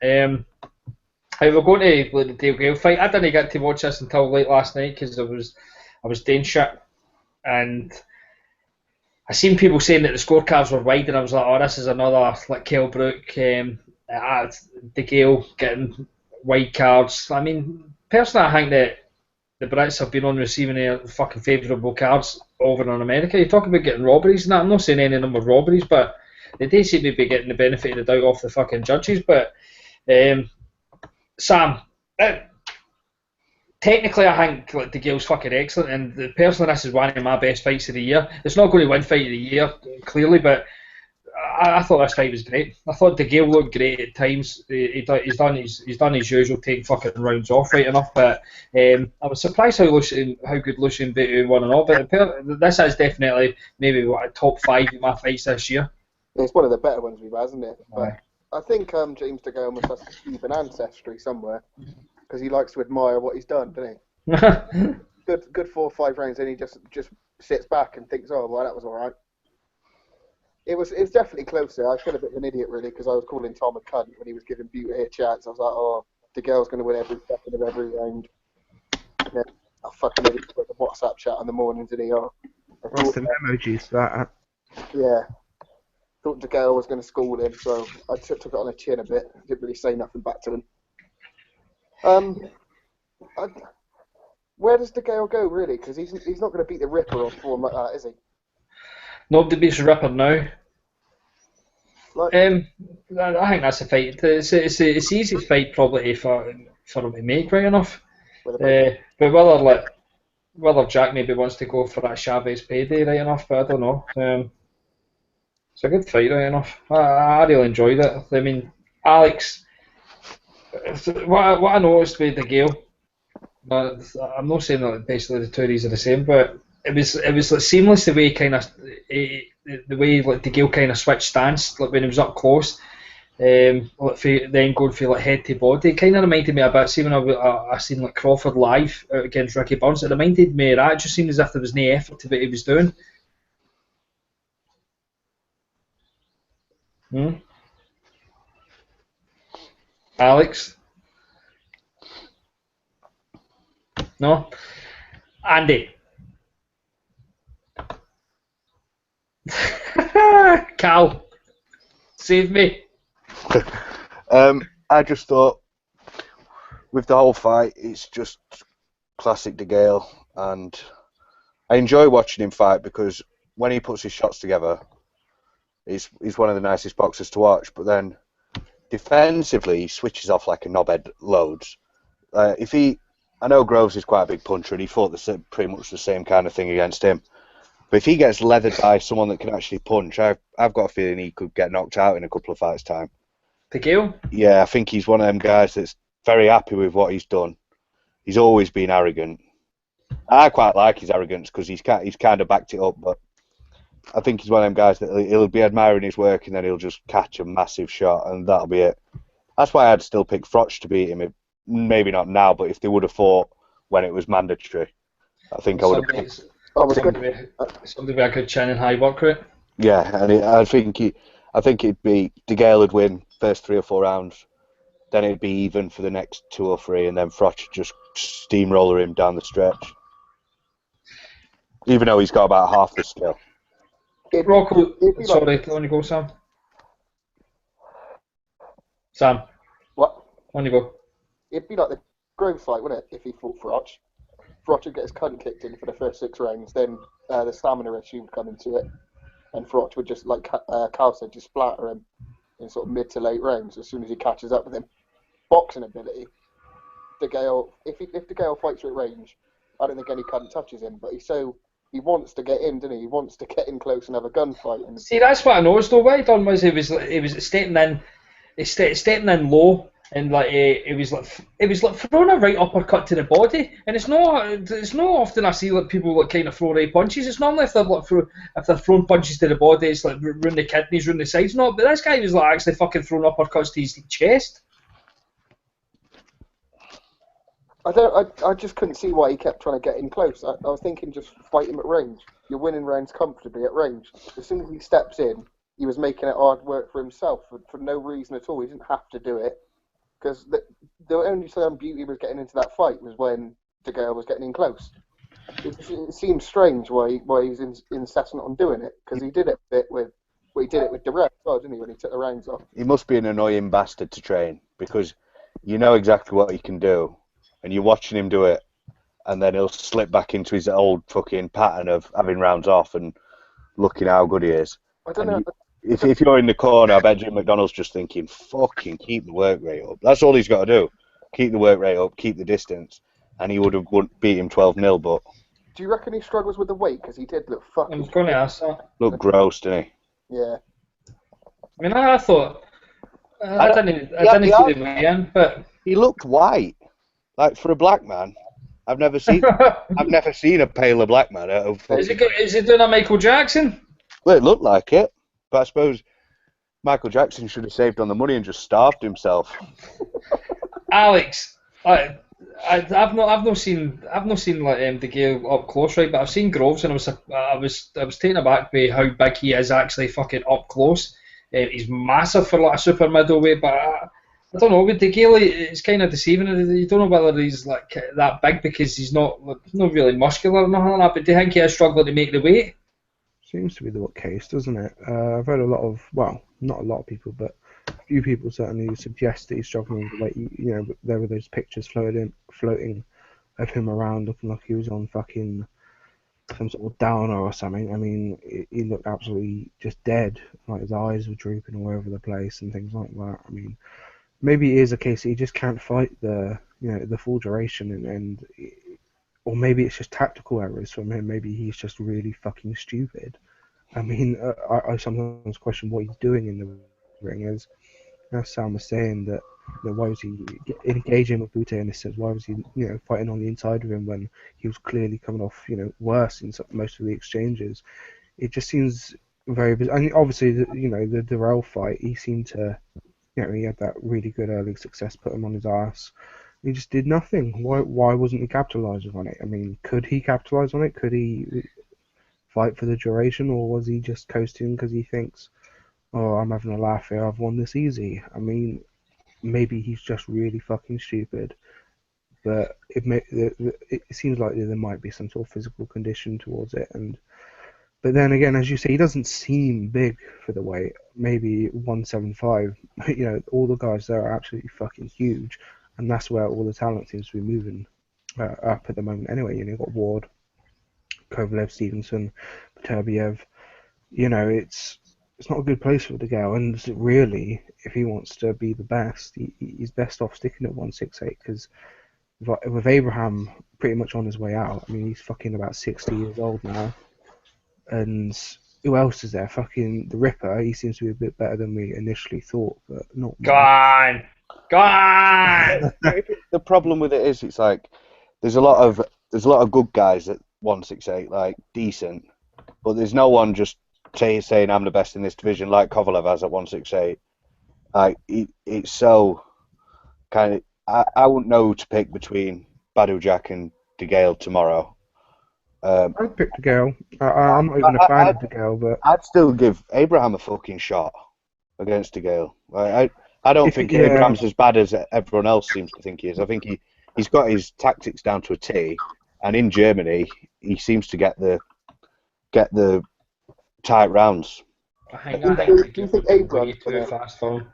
We're going to the DeGale fight. I didn't get to watch this until late last night because I was doing shit, and I seen people saying that the scorecards were wide, and I was like, oh, this is another like Kell Brook, DeGale getting wide cards. I mean, personally, I think that the Brits have been on receiving fucking favourable cards over in America. You talk about getting robberies and that. I'm not saying any of them were robberies, but they do seem to be getting the benefit of the doubt off the fucking judges. But Sam, technically, I think like, DeGale's fucking excellent, and personally, this is one of my best fights of the year. It's not going to win fight of the year, clearly, but I thought this fight was great. I thought DeGale looked great at times. He's done his usual, take fucking rounds off right enough, but I was surprised how good Lucien Betu won and all. But this is definitely maybe a top 5 of my fights this year. It's one of the better ones we've had, isn't it? But Aye. I think James DeGale must have some Cuban ancestry somewhere, because he likes to admire what he's done, doesn't he? Good 4 or 5 rounds, and he just sits back and thinks, oh, well, that was all right. It was definitely closer. I feel a bit of an idiot, really, because I was calling Tom a cunt when he was giving Butte a chance. I was like, oh, DeGale's going to win every second of every round. And then I fucking idiot put the WhatsApp chat in the morning, didn't he? Oh, What's the emojis for that? yeah. Thought DeGale was going to school him, so I took it on the chin a bit. Didn't really say nothing back to him. Where does DeGale go, really? Because he's not going to beat the Ripper on form like that, is he? Nobody beats the Ripper now. Like, I think that's a fight. It's the easiest fight probably for him to make, right enough. with a But whether Jack maybe wants to go for that Chavez payday, right enough, but I don't know. It's a good fight, right enough. I really enjoyed it. I mean, Alex, what I noticed with DeGale, I'm not saying that basically the two of these are the same, but it was like seamless the way DeGale kind of switched stance, like when he was up close, then going for like head to body. It kind of reminded me a bit. See when I seen like Crawford live against Ricky Burns, it reminded me of that. It just seemed as if there was no effort to what he was doing. Alex? No? Andy? Cal? Save me. I just thought, with the whole fight, it's just classic DeGale, and I enjoy watching him fight because when he puts his shots together, he's one of the nicest boxers to watch. But then defensively, he switches off like a knobhead loads. I know Groves is quite a big puncher, and he fought pretty much the same kind of thing against him. But if he gets leathered by someone that can actually punch, I've got a feeling he could get knocked out in a couple of fights' time. DeGale? Yeah, I think he's one of them guys that's very happy with what he's done. He's always been arrogant. I quite like his arrogance because he's kind of backed it up, but I think he's one of them guys that he'll be admiring his work and then he'll just catch a massive shot and that'll be it. That's why I'd still pick Froch to beat him. Maybe not now, but if they would have fought when it was mandatory, I think I would have picked. Somebody with a good chin and high work rate. Yeah, and I think it'd be DeGale would win first 3 or 4 rounds, then it'd be even for the next 2 or 3, and then Froch just steamroller him down the stretch. Even though he's got about half the skill. Rocco, sorry, on you go, Sam. Sam. What? On you go. It'd be like the Grove fight, wouldn't it, if he fought Froch? Froch would get his cunt kicked in for the first 6 rounds, then the stamina issue would come into it, and Froch would just, like Carl said, just splatter him in sort of mid to late rounds as soon as he catches up with him. Boxing ability, DeGale, if DeGale fights at range, I don't think any cunt touches him, but he wants to get in, doesn't he? He wants to get in close and have a gunfight. And see, that's what I noticed though. What he done was he was stepping in, stepping in low, and like it was like throwing a right uppercut to the body. And it's not often I see like people like kind of throw right punches. It's normally if they're throwing punches to the body, it's like round the kidneys, round the sides. No, but this guy was like actually fucking throwing uppercuts to his chest. I just couldn't see why he kept trying to get in close. I was thinking just fight him at range. You're winning rounds comfortably at range. As soon as he steps in, he was making it hard work for himself for no reason at all. He didn't have to do it. Because the only time beauty was getting into that fight was when DeGale was getting in close. It seems strange why he's incessant on doing it, because he did it with DeGale as well, didn't he, when he took the rounds off? He must be an annoying bastard to train, because you know exactly what he can do, and you're watching him do it, and then he'll slip back into his old fucking pattern of having rounds off and looking how good he is. I don't know. If you're in the corner, I bet Jim McDonald's just thinking, fucking keep the work rate up. That's all he's got to do. Keep the work rate up, keep the distance, and he would have beat him 12-0, but... Do you reckon he struggles with the weight? Because he did look fucking... I was going to ask that. Look gross, didn't he? Yeah. I mean, I thought... I didn't see the way in, but... He looked white. Like, for a black man, I've never seen a paler black man. Is he doing a Michael Jackson? Well, it looked like it. But I suppose Michael Jackson should have saved on the money and just starved himself. Alex, I've not seen like DeGale up close, right? But I've seen Groves, and I was taken aback by how big he is actually fucking up close. He's massive for like a super middleweight, but I don't know. With DeGale, it's kind of deceiving. You don't know whether he's like that big because he's not really muscular or nothing like that. But do you think he is struggling to make the weight? Seems to be the case, doesn't it? I've heard a lot of, well, not a lot of people, but a few people certainly suggest that he's struggling with the weight. You know, there were those pictures floating of him around looking like he was on fucking some sort of downer or something. I mean, he looked absolutely just dead. Like his eyes were drooping all over the place and things like that. I mean, maybe it is a case that he just can't fight the full duration or maybe it's just tactical errors from him. Maybe he's just really fucking stupid. I mean, I sometimes question what he's doing in the ring. As Sam was saying, that why was he engaging with Butte in this sense? Why was he fighting on the inside of him when he was clearly coming off worse in most of the exchanges? It just seems very bizarre. And obviously, the Darrell fight, he seemed to, he had that really good early success, put him on his ass. He just did nothing. Why wasn't he capitalising on it? I mean, could he capitalise on it? Could he fight for the duration, or was he just coasting because he thinks, oh, I'm having a laugh here, I've won this easy? I mean, maybe he's just really fucking stupid, but it seems like there might be some sort of physical condition towards it. But then again, as you say, he doesn't seem big for the weight. Maybe 175. All the guys there are absolutely fucking huge. And that's where all the talent seems to be moving up at the moment. Anyway, you've got Ward, Kovalev, Stevenson, Turbiev. It's it's not a good place for DeGale, and really, if he wants to be the best, he's best off sticking at 168 because with Abraham pretty much on his way out, I mean, he's fucking about 60 years old now, and who else is there? Fucking the Ripper. He seems to be a bit better than we initially thought, but not much. Gone! Gone! The problem with it is, it's like there's a lot of good guys at 168, like decent, but there's no one just saying I'm the best in this division like Kovalev has at 168. Like it's so kind of. I wouldn't know who to pick between Badu Jack and DeGale tomorrow. I'd pick DeGale. I'm not even a fan of DeGale, but I'd still give Abraham a fucking shot against DeGale. I don't think Abraham's as bad as everyone else seems to think he is. I think he's got his tactics down to a T, and in Germany he seems to get the tight rounds. Do you think Abraham's too fast for him?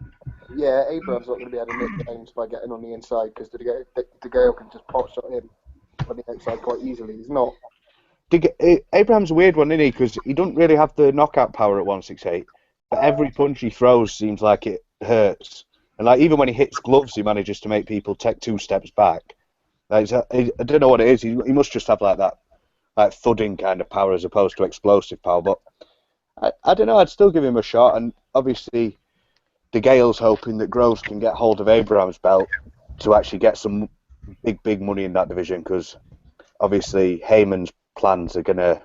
Yeah, Abraham's not going to be able to nick games by getting on the inside because DeGale can just pot shot him on the outside quite easily. He's not. Abraham's a weird one, isn't he? Because he doesn't really have the knockout power at 168, but every punch he throws seems like it hurts. And like even when he hits gloves, he manages to make people take 2 steps back. Like, I don't know what it is. He must just have like that, like thudding kind of power as opposed to explosive power. But I don't know. I'd still give him a shot. And obviously, DeGale's hoping that Groves can get hold of Abraham's belt to actually get some big money in that division because obviously Heyman's plans are going to,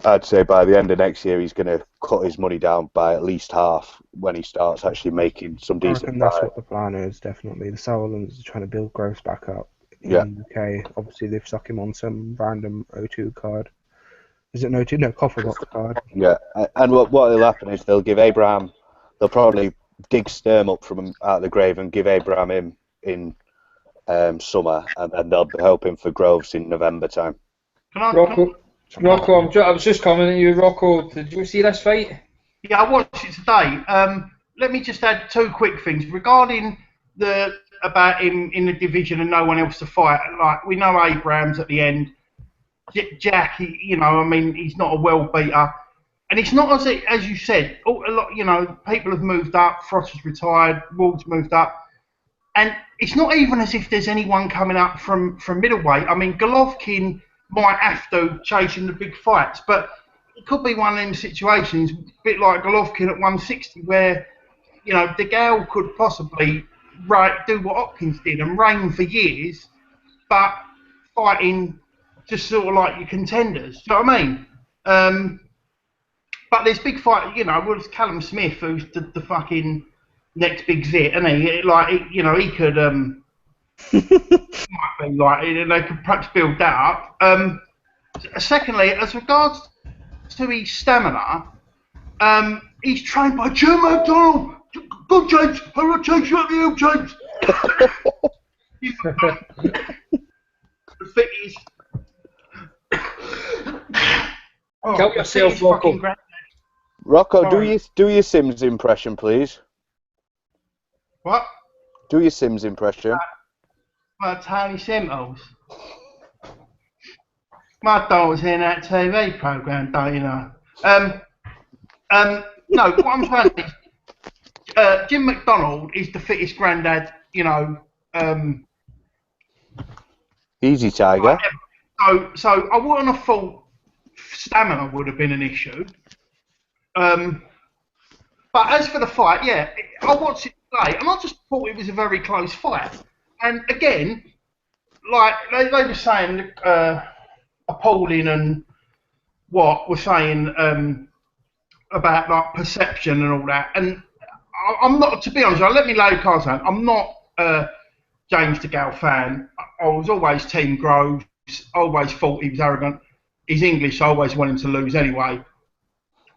I'd say by the end of next year, he's going to cut his money down by at least half when he starts actually making some decent I reckon that's what the plan is, definitely. The Sauerlands are trying to build Groves back up in the UK. Obviously, they've stuck him on some random O2 card. Is it an O2? No, Coffer Box card. Yeah, and what will happen is they'll give Abraham, they'll probably dig Sturm up from out of the grave and give Abraham him in summer, and then they'll be hoping for Groves in November time. Rocco, I was just commenting you, Rocco. Did you see this fight? Yeah, I watched it today. Let me just add 2 quick things regarding about him in the division and no one else to fight. Like we know Abraham's at the end. Jack, he's not a well beater, and it's not as you said. A lot, people have moved up. Frost has retired. Ward's moved up, and it's not even as if there's anyone coming up from middleweight. I mean, Golovkin might have to chasing the big fights, but it could be one of them situations, a bit like Golovkin at 160, where DeGale could possibly do what Hopkins did and reign for years, but fighting just sort of like your contenders. Do you know what I mean? But there's big fight. It's Callum Smith who's the fucking next big zit, isn't he? He could. Might be like they could perhaps build that up. Secondly, as regards to his stamina, he's trained by Jim McDonald. Go, James! I'm gonna take you up the hill, James. The thing is, Kill yourself, Rocco. Rocco, do your Sims impression, please. What? Do your Sims impression. Tiny Simples. My daughter's in that TV programme, don't you know? No, what I'm saying is, Jim McDonald is the fittest granddad, Easy, Tiger. So I wouldn't have thought stamina would have been an issue. But as for the fight, yeah, I watched it today, and I just thought it was a very close fight. And again, like they were saying, appalling and what we're saying about like perception and all that. And I'm not, to be honest, let me lay the cards down. I'm not a James DeGale fan. I was always Team Groves. Always thought he was arrogant. He's English. I always want him to lose anyway.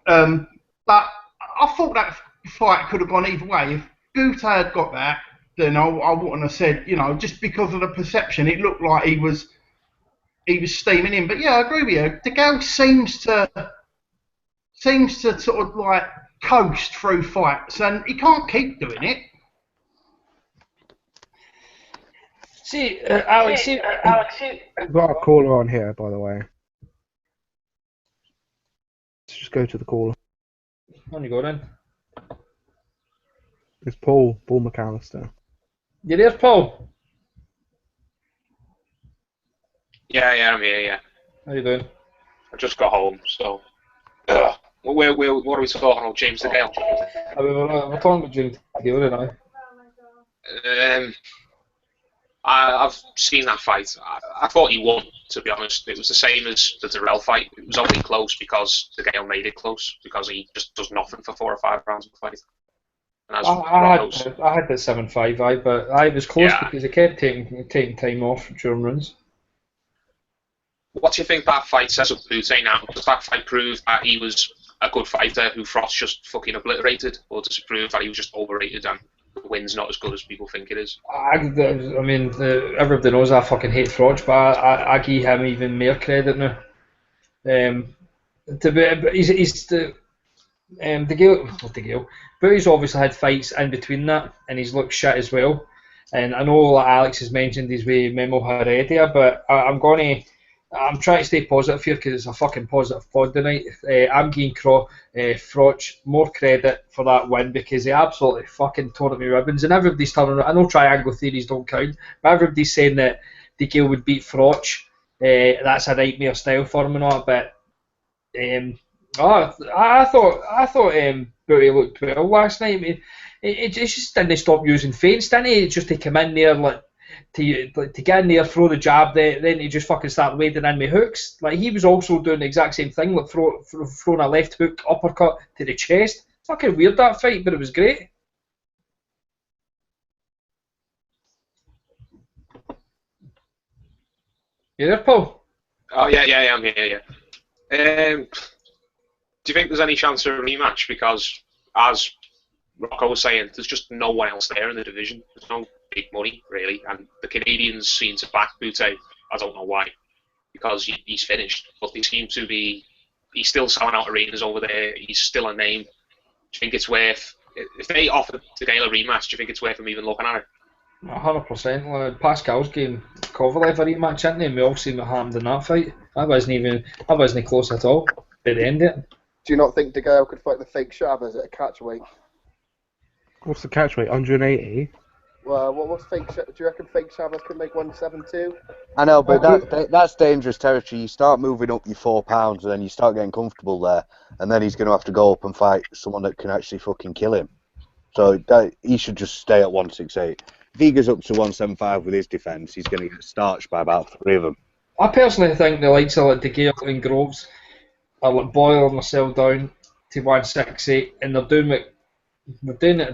But I thought that fight could have gone either way. If Guta had got that, then I wouldn't have said, just because of the perception, it looked like he was steaming in. But yeah, I agree with you. DeGale seems to sort of like coast through fights, and he can't keep doing it. See, Alex, We've got a caller on here, by the way. Let's just go to the caller. On you go then. It's Paul McAllister. You there, Paul? Yeah, I'm here, yeah. How you doing? I just got home, so... what are we talking about? James DeGale? We're talking about James DeGale now. I've seen that fight. I thought he won, to be honest. It was the same as the Durrell fight. It was only close because DeGale made it close, because he just does nothing for 4 or 5 rounds of the fight. And as I had the 7-5, but I was close because he kept taking time off during runs. What do you think that fight says of Butte now? Does that fight prove that he was a good fighter who Frost just fucking obliterated? Or does it prove that he was just overrated and the win's not as good as people think it is? I mean, everybody knows I fucking hate Frost, but I give him even more credit now. He's the DeGale. Butte's obviously had fights in between that, and he's looked shit as well. And I know that Alex has mentioned his way Memo Heredia, but I'm trying to stay positive here because it's a fucking positive pod tonight. I'm giving Froch more credit for that win because he absolutely fucking tore at me ribbons. And everybody's telling me, I know triangle theories don't count, but everybody's saying that DeGale would beat Froch. That's a nightmare style for him and all, but I thought Booty looked well last night. I mean, it just didn't stop using feints, didn't he? Just to come in there to get in there, throw the jab, then he just fucking start wading in with hooks. Like he was also doing the exact same thing, like throwing a left hook uppercut to the chest. Fucking weird that fight, but it was great. You there, Paul? Oh yeah, I'm here. Yeah. Do you think there's any chance of a rematch? Because as Rocco was saying, there's just no one else there in the division. There's no big money, really. And the Canadians seem to back Butte. I don't know why. Because he's finished. But they seem to be... He's still selling out arenas over there. He's still a name. Do you think it's worth... If they offer DeGale a rematch, do you think it's worth him even looking at it? 100%. Pascal's game Kovalev a rematch, isn't he? We all seen what happened in that fight. I wasn't close at all by the end of it. Do you not think DeGale could fight the fake Chavez at a catchweight? What's the catchweight? 180? Well, what's fake? Do you reckon fake Chavez could make 172? I know, but that's dangerous territory. You start moving up your 4 pounds, and then you start getting comfortable there, and then he's going to have to go up and fight someone that can actually fucking kill him. So he should just stay at 168. If he goes up to 175 with his defence, he's going to get starched by about 3 of them. I personally think the likes of like DeGale and Groves are like boiling themselves down to 168, and they're doing it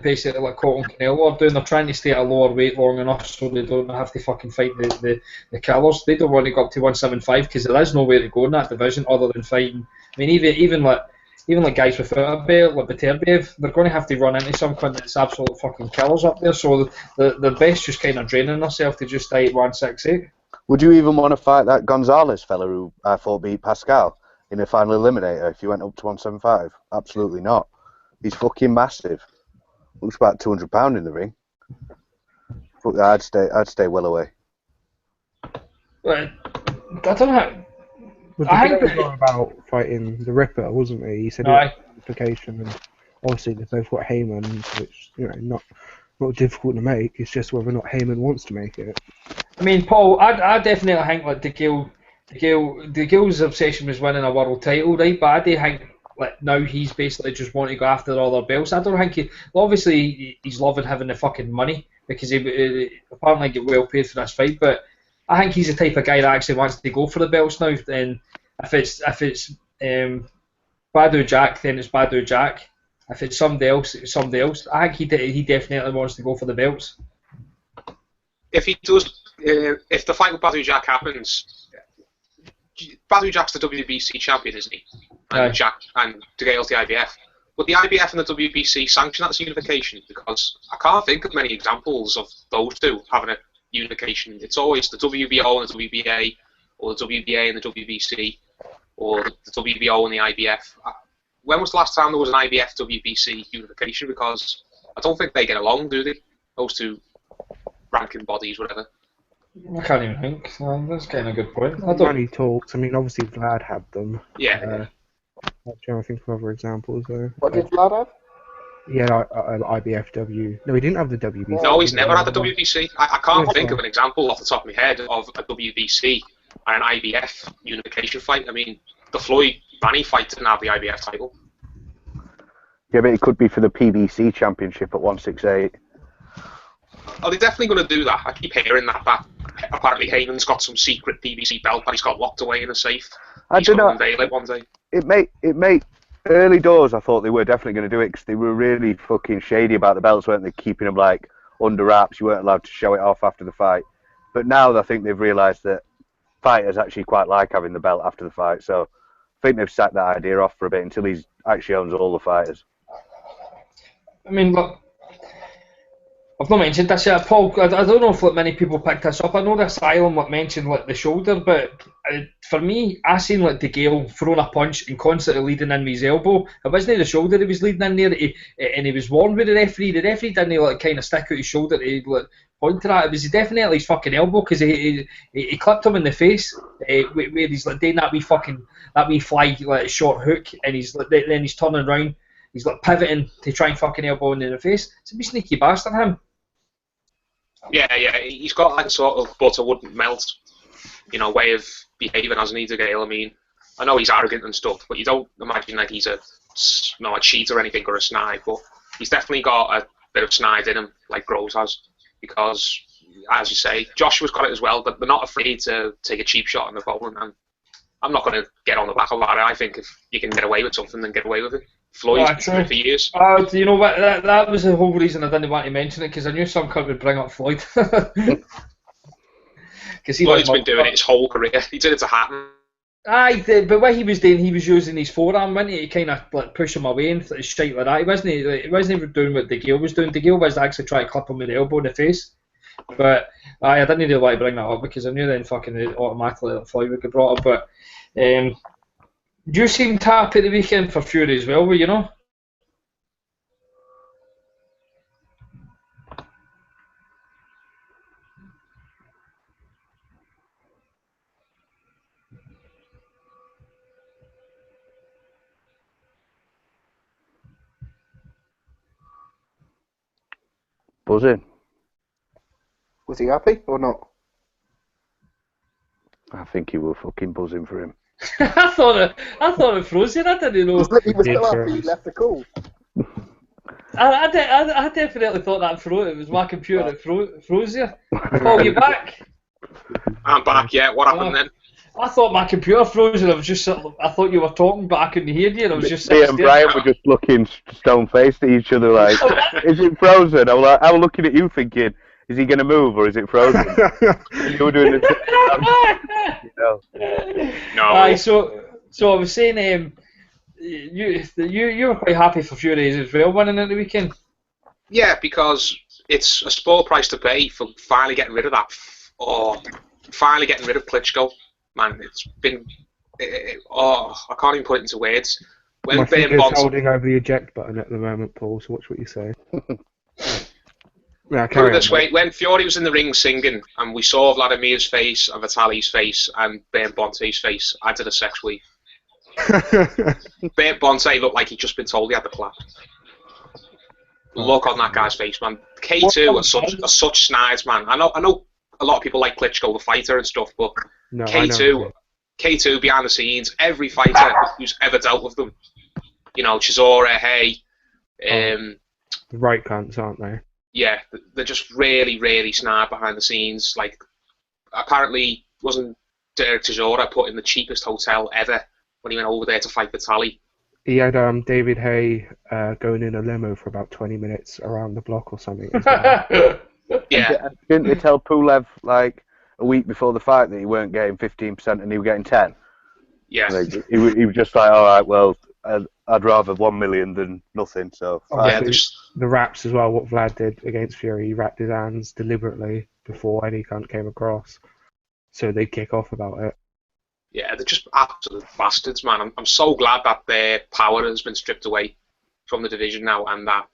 basically like Cotton Canelo are doing. They're trying to stay at a lower weight long enough so they don't have to fucking fight the killers. They don't want to go up to 175 because there is nowhere to go in that division other than fighting. I mean, even like guys without a belt, like Beterbiev, they're going to have to run into something that's absolute fucking killers up there. So the best just kind of draining themselves to just stay at 168. Would you even want to fight that Gonzalez fella who I thought beat Pascal in a final eliminator if you went up to 175? Absolutely not. He's fucking massive. Looks about 200 pound in the ring. I'd stay well away. But I don't know. But I the think was about fighting the Ripper, wasn't he? He said Aye. application, and obviously they've both got Heyman, which not difficult to make. It's just whether or not Heyman wants to make it. I mean, Paul, I definitely think like DeGale's obsession was winning a world title, right? But I do think like now he's basically just wanting to go after all their belts. I don't think obviously he's loving having the fucking money because he apparently get well paid for this fight. But I think he's the type of guy that actually wants to go for the belts now. And if it's Badu Jack, then it's Badu Jack. If it's somebody else, it's somebody else. I think he definitely wants to go for the belts. If he does, if the fight with Badu Jack happens, Badu Jack's the WBC champion, isn't he? And DeGale's the IBF. But the IBF and the WBC sanction that unification because I can't think of many examples of those two having a unification. It's always the WBO and the WBA, or the WBA and the WBC, or the WBO and the IBF. When was the last time there was an IBF WBC unification? Because I don't think they get along, do they? Those two ranking bodies, whatever. I can't even think. That's kind of a good point. Money talks. I mean, obviously Vlad had them. Yeah. I'm trying to think of other examples though. What did Vlad have? Yeah, IBFW. No, he didn't have the WBC. No, he's never had the WBC. I can't Yeah, think sure. of an example off the top of my head of a WBC and an IBF unification fight. I mean, the Floyd Manny fight didn't have the IBF title. Yeah, but it could be for the PBC championship at 168. Oh, they're definitely going to do that. I keep hearing that apparently Heyman's got some secret PBC belt that he's got locked away in a safe. I He's don't going know. to unveil it one day. It may early doors. I thought they were definitely going to do it because they were really fucking shady about the belts, weren't they? Keeping them like under wraps. You weren't allowed to show it off after the fight. But now I think they've realised that fighters actually quite like having the belt after the fight. So I think they've sacked that idea off for a bit until he actually owns all the fighters. I mean, look, I've not mentioned this yet, Paul. I don't know if many people picked this up. I know this Asylum mentioned the shoulder, but for me, I seen DeGale throwing a punch and constantly leading in with his elbow. It wasn't the shoulder he was leading in there, and he was warned with the referee. The referee didn't kind of stick out his shoulder to point to that. It was definitely his fucking elbow because he clipped him in the face where he's doing that wee fly short hook, and then he's turning around. He's pivoting to try and fucking elbow him in the face. It's a wee sneaky bastard, him. Yeah, he's got that sort of butter wouldn't melt, way of behaving, hasn't he, DeGale? I mean, I know he's arrogant and stuff, but you don't imagine like he's a cheat or anything or a snide, but he's definitely got a bit of snide in him, like Groves has, because, as you say, Joshua's got it as well, but they're not afraid to take a cheap shot on the opponent, and I'm not going to get on the back of that. I think if you can get away with something, then get away with it. Floyd's been doing it for years. You know what? That was the whole reason I didn't want to mention it, because I knew some cunt would bring up Floyd. Floyd's been doing it his whole career. He did it to Hatton. Aye, but what he was doing, he was using his forearm, wasn't he, to kind of push him away and shite like that. He wasn't even doing what DeGale was doing. DeGale was actually trying to clip him with the elbow in the face. But I didn't really like to bring that up because I knew then fucking automatically that Floyd would get brought up. But you seemed happy the weekend for Fury as well, were you know? Buzzing. Was he happy or not? I think he were fucking buzzing for him. I thought it froze you. I didn't know. He was still happy he left the call. I definitely thought that froze. It was my computer that froze you. Paul, you back? I'm back, yeah. What happened then? I thought my computer froze and I thought you were talking, but I couldn't hear you. And I was just Me and Brian were just looking stone-faced at each other like, is it frozen? I was looking at you thinking, is he going to move or is it frozen? You were doing the No. Aye, so I was saying, you were quite happy for Fury as well winning at the weekend. Yeah, because it's a small price to pay for finally getting rid of that. Finally getting rid of Klitschko. Man, it's been. I can't even put it into words. When My finger's holding over the eject button at the moment, Paul, so watch what you say. Yeah, put it this way, when Fury was in the ring singing and we saw Vladimir's face and Vitaly's face and Bernd Bonte's face, I did a sex weave. Bernd Bonte looked like he'd just been told he had the clap. Look on that guy's face, man. K2 are such snides, man. I know a lot of people like Klitschko, the fighter and stuff, but No, K2 behind the scenes, every fighter who's ever dealt with them, Chisora, Hay, the right cunts, aren't they? yeah, they're just really, really snide behind the scenes. Like, apparently, wasn't Derek Chisora put in the cheapest hotel ever when he went over there to fight Vitaly? He had David Hay going in a limo for about 20 minutes around the block or something. As well. Yeah. Didn't they tell Pulev like a week before the fight that he weren't getting 15% and he was getting 10? Yeah. Like, he was just like, all right, well, I'd rather 1 million than nothing. So the wraps as well. What Vlad did against Fury, he wrapped his hands deliberately before any cunt came across, so they'd kick off about it. Yeah, they're just absolute bastards, man. I'm so glad that their power has been stripped away from the division now, and that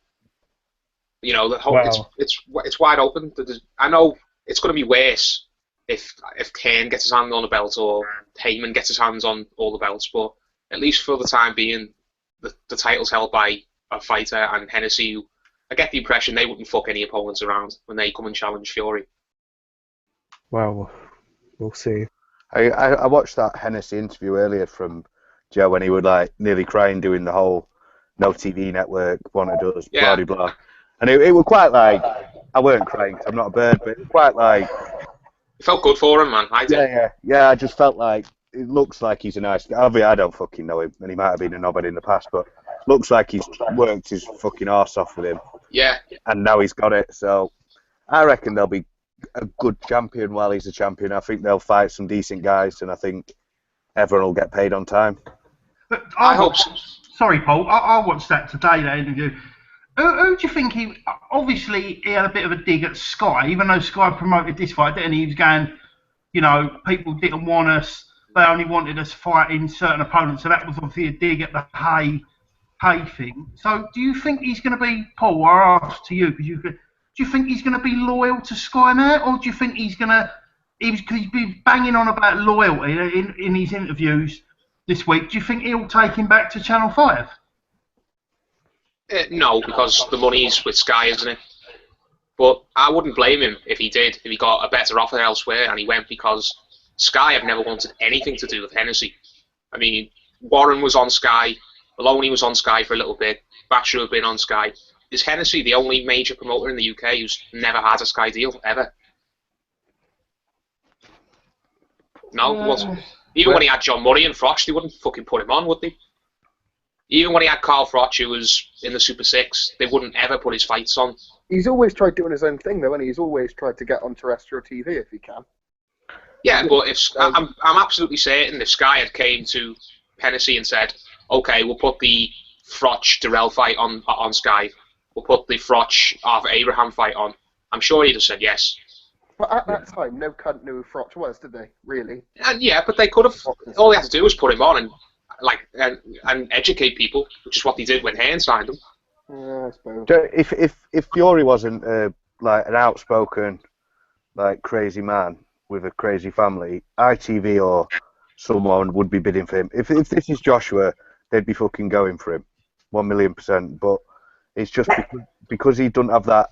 the whole it's wide open. I know it's going to be worse if Kane gets his hand on a belt or Heyman gets his hands on all the belts, but at least for the time being, the title's held by a fighter and Hennessy, who I get the impression they wouldn't fuck any opponents around when they come and challenge Fury. Well, we'll see. I watched that Hennessy interview earlier from Joe when he was like nearly crying doing the whole no TV network, wanted us, blah, blah, blah. And it was quite like, I weren't crying 'cause I'm not a bird, but it was quite like... It felt good for him, man. I did. Yeah, I just felt like, it looks like he's a nice guy. Obviously, I don't fucking know him, and he might have been a knobhead in the past, but looks like he's worked his fucking arse off with him. Yeah. And now he's got it, so I reckon there'll be a good champion while he's a champion. I think they'll fight some decent guys, and I think everyone will get paid on time. But I hope so. Sorry, Paul. I watched that today, that interview. Who do you think he... Obviously, he had a bit of a dig at Sky, even though Sky promoted this fight, and he was going, you know, people didn't want us, they only wanted us fighting certain opponents, so that was obviously a dig at the pay thing. So do you think he's going to be... Paul, I asked to you, because do you think he's going to be loyal to Sky now, or do you think he's going to... He's been banging on about loyalty in his interviews this week. Do you think he'll take him back to Channel 5? No, because the money's with Sky, isn't it? But I wouldn't blame him if he did, if he got a better offer elsewhere and he went, because Sky have never wanted anything to do with Hennessy. I mean, Warren was on Sky, Maloney was on Sky for a little bit, Batcher have been on Sky. Is Hennessy the only major promoter in the UK who's never had a Sky deal, ever? No, it wasn't. Even when he had John Murray and Froch, they wouldn't fucking put him on, would they? Even when he had Carl Froch, who was in the Super 6, they wouldn't ever put his fights on. He's always tried doing his own thing, though, and he's always tried to get on terrestrial TV if he can. Yeah, but if I'm absolutely certain if Sky had came to Hennessy and said, okay, we'll put the Froch Durrell fight on Sky, we'll put the Froch Arthur Abraham fight on, I'm sure he'd have said yes. But at that time, no cunt knew who Froch was, did they? Really? And yeah, but they could have. All they had to do was put him on and educate people, which is what they did when Hearn signed him. Yeah, I suppose. So if Fury wasn't like an outspoken, like crazy man with a crazy family, ITV or someone would be bidding for him. If this is Joshua, they'd be fucking going for him, 1,000,000%. But it's just because he doesn't have that.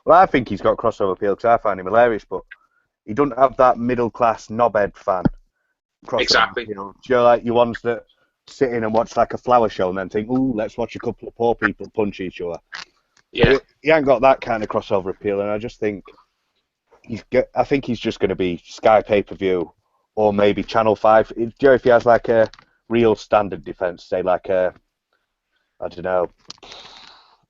Well, I think he's got crossover appeal because I find him hilarious, but he doesn't have that middle class knobhead fan. Exactly. Appeal. Do you know, like your ones that sit in and watch like a flower show and then think, ooh, let's watch a couple of poor people punch each other. Yeah. He ain't got that kind of crossover appeal, and I just think I think he's just going to be Sky pay-per-view or maybe Channel 5. Do you know if he has like a real standard defence, say like a, I don't know,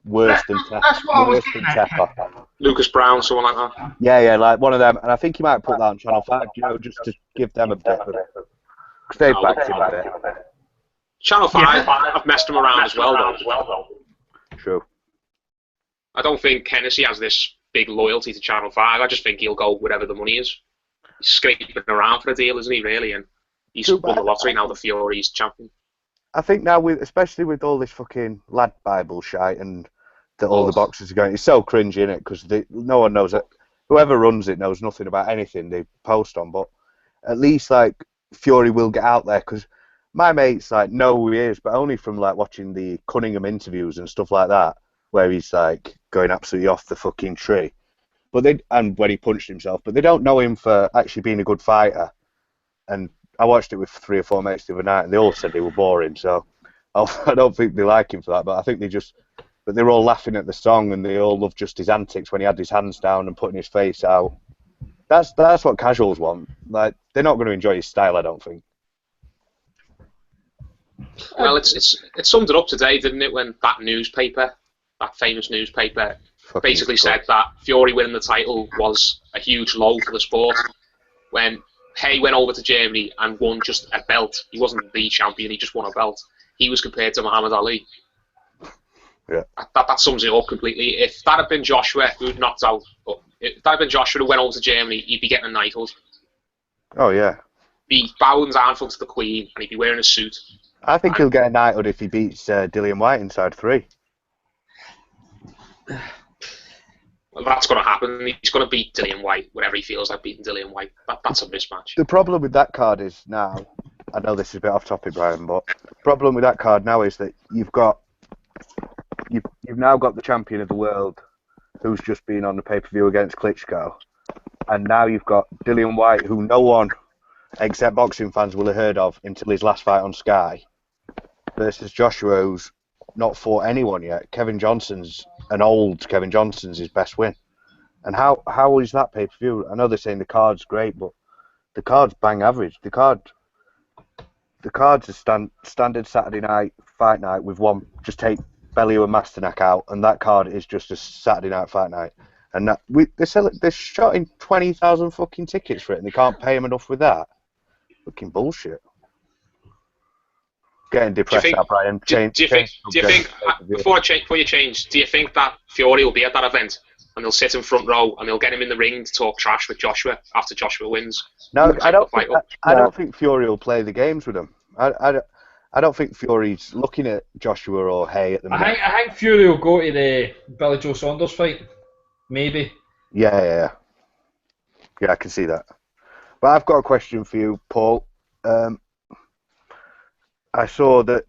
worse than Tepper. Lucas Brown, someone like that. Yeah, like one of them. And I think he might put that on Channel 5, you know, just to give them a bit of it. Because they've backed him a bit. Channel 5 have messed him around as well, though. True. I don't think Hennessy has this big loyalty to Channel 5. I just think he'll go wherever the money is. He's scraping around for a deal, isn't he, really? And he's won the lottery now, the Fury's champion. I think now, especially with all this fucking lad Bible shite and that all the boxers are going, it's so cringy, isn't it? Because no one knows it. Whoever runs it knows nothing about anything they post on. But at least like Fury will get out there, because my mates like know who he is, but only from like watching the Cunningham interviews and stuff like that, where he's like going absolutely off the fucking tree. And when he punched himself, but they don't know him for actually being a good fighter. And I watched it with 3 or 4 mates the other night, and they all said they were boring. So I don't think they like him for that. But I think but they were all laughing at the song, and they all loved just his antics when he had his hands down and putting his face out. That's what casuals want. Like, they're not going to enjoy his style, I don't think. Well, it summed it up today, didn't it? When that famous newspaper, basically said that Fury winning the title was a huge low for the sport. When Hay went over to Germany and won just a belt. He wasn't the champion, he just won a belt. He was compared to Muhammad Ali. Yeah. That sums it up completely. If that had been Joshua who'd knocked out, if that had been Joshua who went over to Germany, he'd be getting a knighthood. Oh, yeah. Be bowing down to the Queen, and he'd be wearing a suit. I think he'll get a knighthood if he beats Dillian White inside 3. Well, that's going to happen. He's going to beat Dillian White whenever he feels like beating Dillian White. That's a mismatch. The problem with that card is now, I know this is a bit off topic, Brian, but the problem with that card now is that you've now got the champion of the world who's just been on the pay-per-view against Klitschko, and now you've got Dillian Whyte, who no one except boxing fans will have heard of until his last fight on Sky, versus Joshua, who's not fought anyone yet. Kevin Johnson's his best win. And how is that pay-per-view? I know they're saying the card's great, but the card's bang average. The card's a standard Saturday night fight night with one. Just take Bellew and Masternak out, and that card is just a Saturday night fight night. And they're shotting 20,000 fucking tickets for it, and they can't pay them enough with that. Fucking bullshit. Getting depressed now, Brian. Do you think before you change, do you think that Fury will be at that event and they'll sit in front row and they'll get him in the ring to talk trash with Joshua after Joshua wins? No, I don't think Fury will play the games with him. I don't think Fury's looking at Joshua or Hay at the minute. I think Fury will go to the Billy Joe Saunders fight. Maybe. Yeah, I can see that. But I've got a question for you, Paul. I saw that,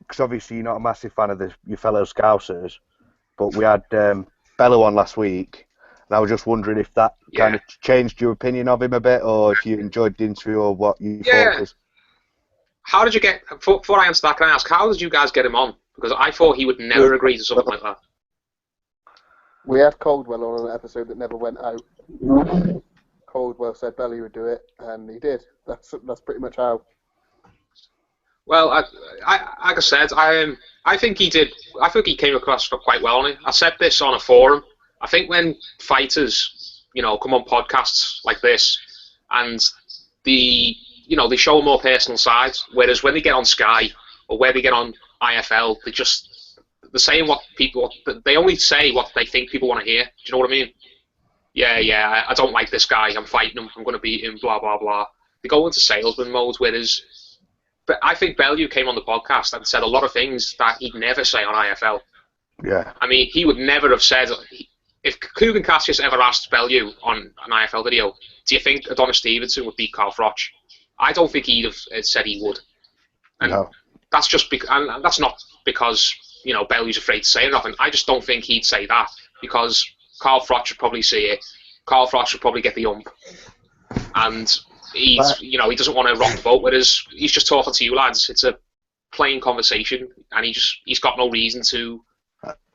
because obviously you're not a massive fan of your fellow Scousers, but we had Bellew on last week, and I was just wondering if that kind of changed your opinion of him a bit, or if you enjoyed the interview, or what you thought was... How did you get... Before I answer that, can I ask, how did you guys get him on? Because I thought he would never agree to something like that. We had Coldwell on an episode that never went out. Coldwell said Bellew would do it, and he did. That's pretty much how. Well, like I said, I think he did. I think he came across quite well on it. I said this on a forum. I think when fighters, come on podcasts like this, and they show a more personal side, whereas when they get on Sky or where they get on IFL, they're saying they only say what they think people want to hear. Do you know what I mean? Yeah, I don't like this guy. I'm fighting him. I'm going to beat him. Blah blah blah. They go into salesman mode, whereas. But I think Bellew came on the podcast and said a lot of things that he'd never say on IFL. Yeah. I mean, he would never have said... If Kugan Cassius ever asked Bellew on an IFL video, do you think Adonis Stevenson would beat Carl Froch? I don't think he'd have said he would. And no. That's just... And that's not because, Bellew's afraid to say nothing. I just don't think he'd say that because Carl Froch would probably see it. Carl Froch would probably get the ump. And... he doesn't want to rock the boat, whereas he's just talking to you lads. It's a plain conversation, and he's got no reason to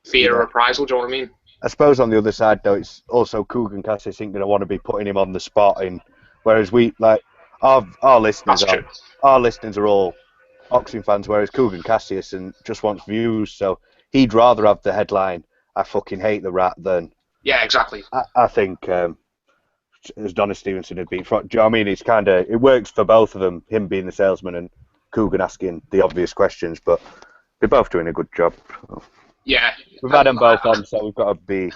fear a reprisal. Do you know what I mean? I suppose on the other side, though, it's also Kugan Cassius isn't going to want to be putting him on the spot. Whereas we our listeners are all boxing fans, whereas Kugan Cassius just wants views, so he'd rather have the headline "I fucking hate the rat" than exactly. I think. As Adonis Stevenson had been. Do you know what I mean? It works for both of them, him being the salesman and Kugan asking the obvious questions, but they're both doing a good job. Yeah. We've had them both on, so we've got to be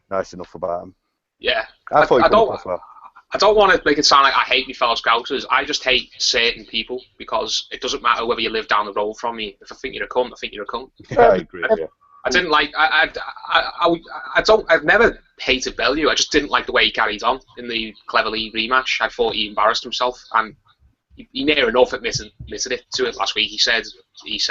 nice enough about them. Yeah. I don't want to make it sound like I hate my fellow Scousers. I just hate certain people because it doesn't matter whether you live down the road from me. If I think you're a cunt, I think you're a cunt. Yeah, I agree, yeah. I didn't like. I've never hated Bellew. I just didn't like the way he carried on in the Cleverly rematch. I thought he embarrassed himself, and he near enough admitted it to it last week. He said he's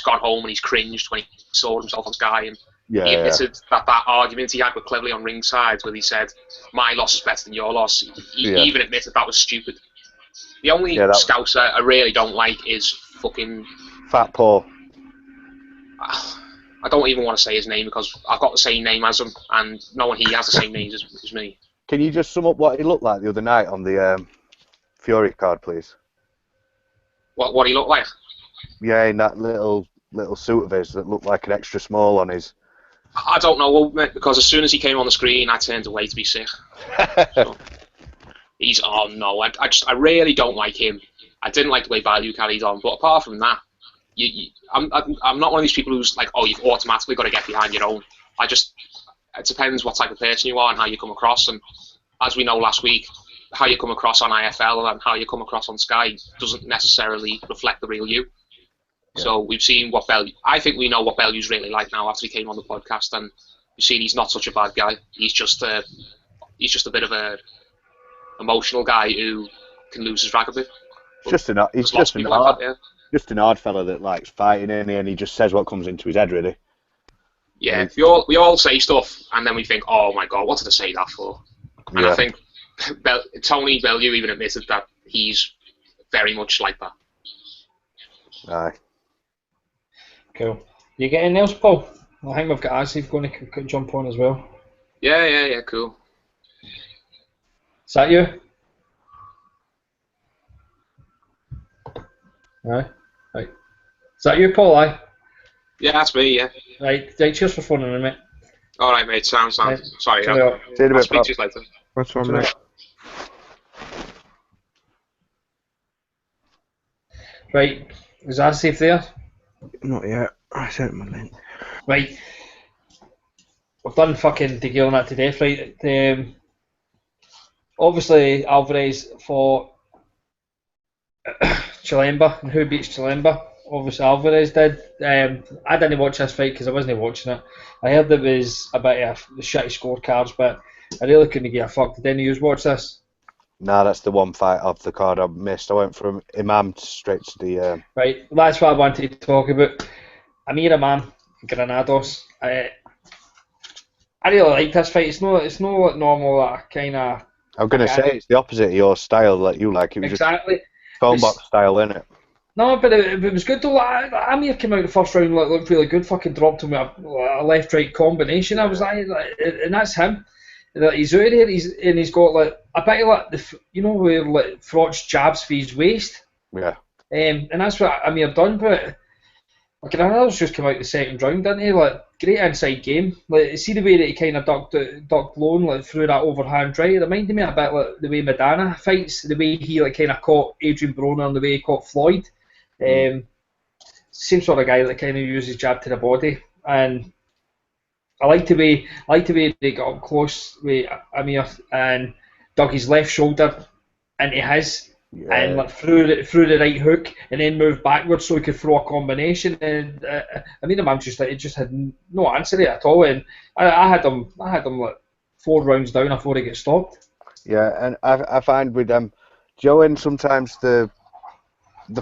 gone home and he's cringed when he saw himself on Sky, and he admitted that argument he had with Cleverly on ringside, where he said my loss is better than your loss. He even admitted that was stupid. The only Scouser I really don't like is fucking Fat Paul. I don't even want to say his name because I've got the same name as him, and knowing he has the same name as me. Can you just sum up what he looked like the other night on the Fury card, please? What he looked like? Yeah, in that little suit of his that looked like an extra small on his. I don't know, because as soon as he came on the screen, I turned away to be sick. So, I really don't like him. I didn't like the way Bellew carried on, but apart from that, I'm not one of these people who's like, oh, you've automatically got to get behind your own. It depends what type of person you are and how you come across. And as we know last week, how you come across on IFL and how you come across on Sky doesn't necessarily reflect the real you. Yeah. So we've seen I think we know what Bellew's really like now after he came on the podcast, and we've seen he's not such a bad guy. He's just a bit of a emotional guy who can lose his rag a bit. He's just an odd fella that likes fighting, and he just says what comes into his head, really. Yeah, we all say stuff, and then we think, oh my god, what did I say that for? And I think Tony Bellew even admitted that he's very much like that. Aye. Cool. You get anything else, Paul? I think we've got Asif going to jump on as well. Yeah, cool. Is that you? Aye. Right. Is that you, Paul? Aye. Yeah, that's me, yeah. Right, cheers for phoning in, mate. Alright, mate, sounds. Right. Sorry, See you in a I'll bit, speak to you later. That's one, mate. Right, is Asif there? Not yet. I sent him a link. Right. We've done fucking DeGale on that to death, right? Obviously, Alvarez fought Chilemba, and who beats Chilemba? Obviously, Alvarez did. I didn't watch this fight because I wasn't watching it. I heard it was a bit of the shitty scorecards, but I really couldn't give a fuck. Did any of you watch this? Nah, that's the one fight of the card I missed. I went from Imam straight to the... Right, that's what I wanted to talk about. Amir Imam, Granados. I really like this fight. It's no like normal kind of... I'm going to say it's the opposite of your style that you like. It was exactly. Just phone box style, isn't it? No, but it was good though. Amir came out the first round, looked really good. Fucking dropped him with a left-right combination. I was like, and that's him. He's out there. He's got like a bit of like where like Froch jabs for his waist. Yeah. And that's what Amir done. But Granados just come out the second round, didn't he? Like great inside game. Like see the way that he kind of ducked low and like threw that overhand right. It reminded me a bit like the way Madonna fights, the way he like kind of caught Adrian Broner and the way he caught Floyd. Same sort of guy that kind of uses jab to the body, and I like the way they got up close with Amir and dug his left shoulder into his, and like threw the right hook, and then moved backwards so he could throw a combination. And Imam just had no answer to it at all, and I had him like 4 rounds down before he gets stopped. Yeah, and I find with them, Joe, and sometimes the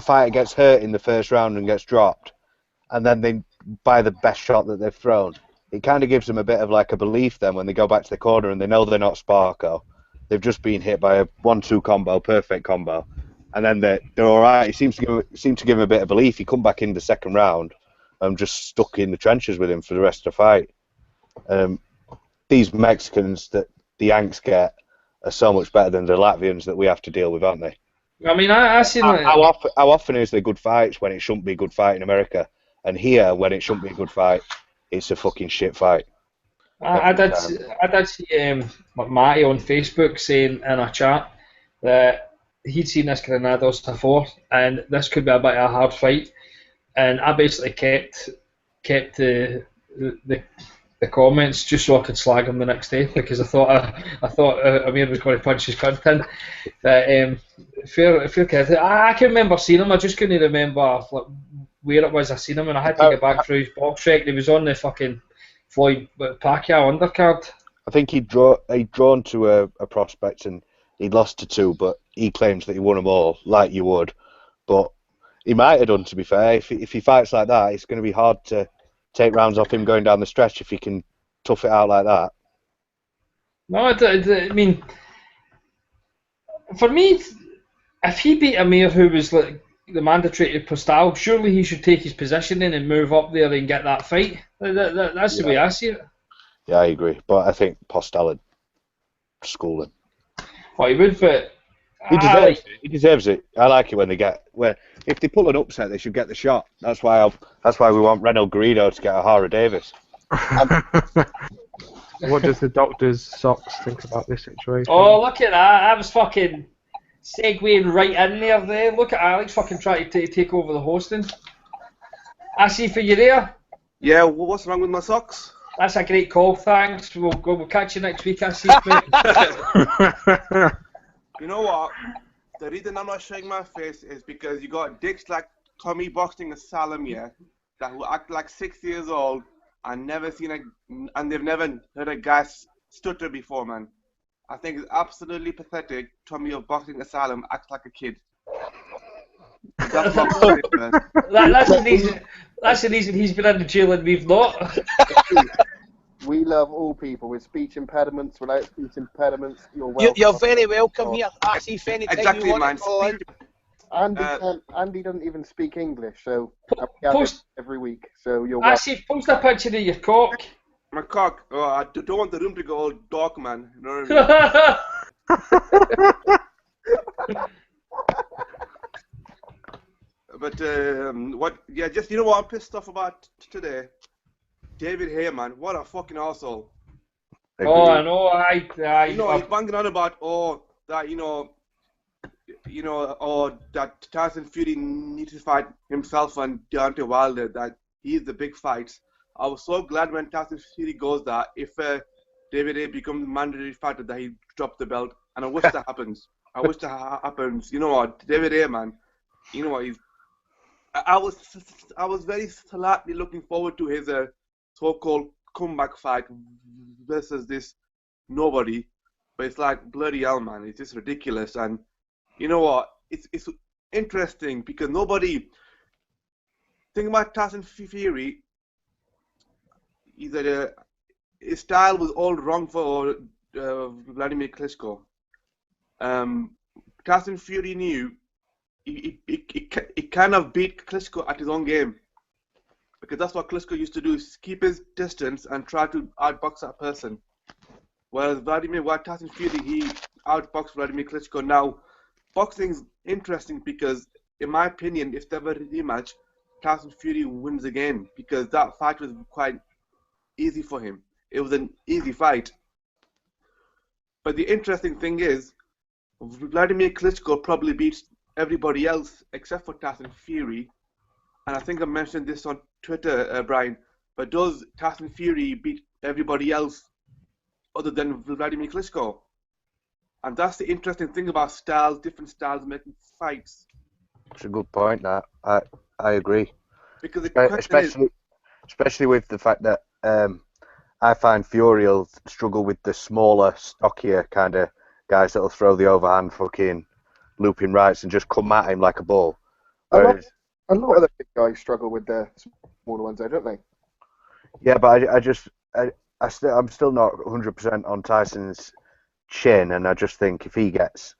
fighter gets hurt in the first round and gets dropped, and then they buy the best shot that they've thrown. It kind of gives them a bit of like a belief then when they go back to the corner and they know they're not Sparko. They've just been hit by a 1-2 combo, perfect combo, and then they're all right. It seems to give him a bit of belief. He come back in the second round, and just stuck in the trenches with him for the rest of the fight. These Mexicans that the Yanks get are so much better than the Latvians that we have to deal with, aren't they? I mean, I seen like, how often is there good fights when it shouldn't be a good fight in America, and here when it shouldn't be a good fight, it's a fucking shit fight. I did see Matty on Facebook saying in a chat that he'd seen this Granados before, and this could be a bit of a hard fight. And I basically kept the comments just so I could slag him the next day, because I thought Amir was going to punch his cunt in. But fair kid. I can remember seeing him. I just couldn't remember like where it was I seen him, and I had to get back through his box rec. He was on the fucking Floyd Pacquiao undercard. I think he'd drawn to a prospect and he'd lost to 2, but he claims that he won them all, like you would. But he might have done, to be fair. If he fights like that, it's going to be hard to take rounds off him going down the stretch if he can tough it out like that. No, I mean, for me, if he beat Amir, who was like the mandatory to Postal, surely he should take his position in and move up there and get that fight. That's the way I see it. Yeah, I agree. But I think Postal would school him. Well, he would, but he deserves it. I like it when if they pull an upset, they should get the shot. That's why we want Reynald Garrido to get O'Hara Davis. What does the doctor's socks think about this situation? Oh, look at that! I was fucking segueing right in there. Look at Alex fucking trying to take over the hosting. I see for you there. Yeah, what's wrong with my socks? That's a great call. Thanks. We'll catch you next week. I see. You know what? The reason I'm not showing my face is because you got dicks like Tommy Boxing Asylum here that who act like 6 years old and they've never heard a guy stutter before, man. I think it's absolutely pathetic. Tommy of Boxing Asylum acts like a kid. That's what I'm saying, man. That's the reason he's been in the jail and we've not. We love all people with speech impediments, without speech impediments. You're welcome. You're very welcome here. Actually, if any time Exactly, you want man. to call in. Andy doesn't even speak English, so we have it every week. So you're I welcome. see. Post a picture of your cock. My cock. Oh, I don't want the room to go all dark, man. You know what I mean? But what? Yeah, just you know what I'm pissed off about today. David Heyman, what a fucking arsehole. Oh, I know. You know, he's banging on about that that Tyson Fury needs to fight himself and Deontay Wilder. That he's the big fights. I was so glad when Tyson Fury goes that if David A becomes mandatory fighter that he drops the belt, and I wish that happens. I wish that happens. You know what, David A, man. You know what, I was very slightly looking forward to his so-called comeback fight versus this nobody, but it's like bloody hell, man. It's just ridiculous. And you know what? It's interesting because nobody. Think about Tyson Fury. Either his style was all wrong for Vladimir Klitschko. Tyson Fury knew he kind of beat Klitschko at his own game. Because that's what Klitschko used to do, is keep his distance and try to outbox that person. Whereas Tyson Fury, he outboxed Vladimir Klitschko. Now, boxing's interesting because, in my opinion, if there were a rematch, Tyson Fury wins again. Because that fight was quite easy for him. It was an easy fight. But the interesting thing is, Vladimir Klitschko probably beats everybody else except for Tyson Fury. And I think I mentioned this on Twitter, Brian, but does Tyson Fury beat everybody else other than Vladimir Klitschko? And that's the interesting thing about styles, different styles making fights. It's a good point, that. I agree. Because the question especially with the fact that I find Fury will struggle with the smaller, stockier kind of guys that'll throw the overhand fucking looping rights and just come at him like a ball. A lot of the big guys struggle with the smaller ones, though, don't they? Yeah, but I'm still not 100% on Tyson's chin, and I just think if he gets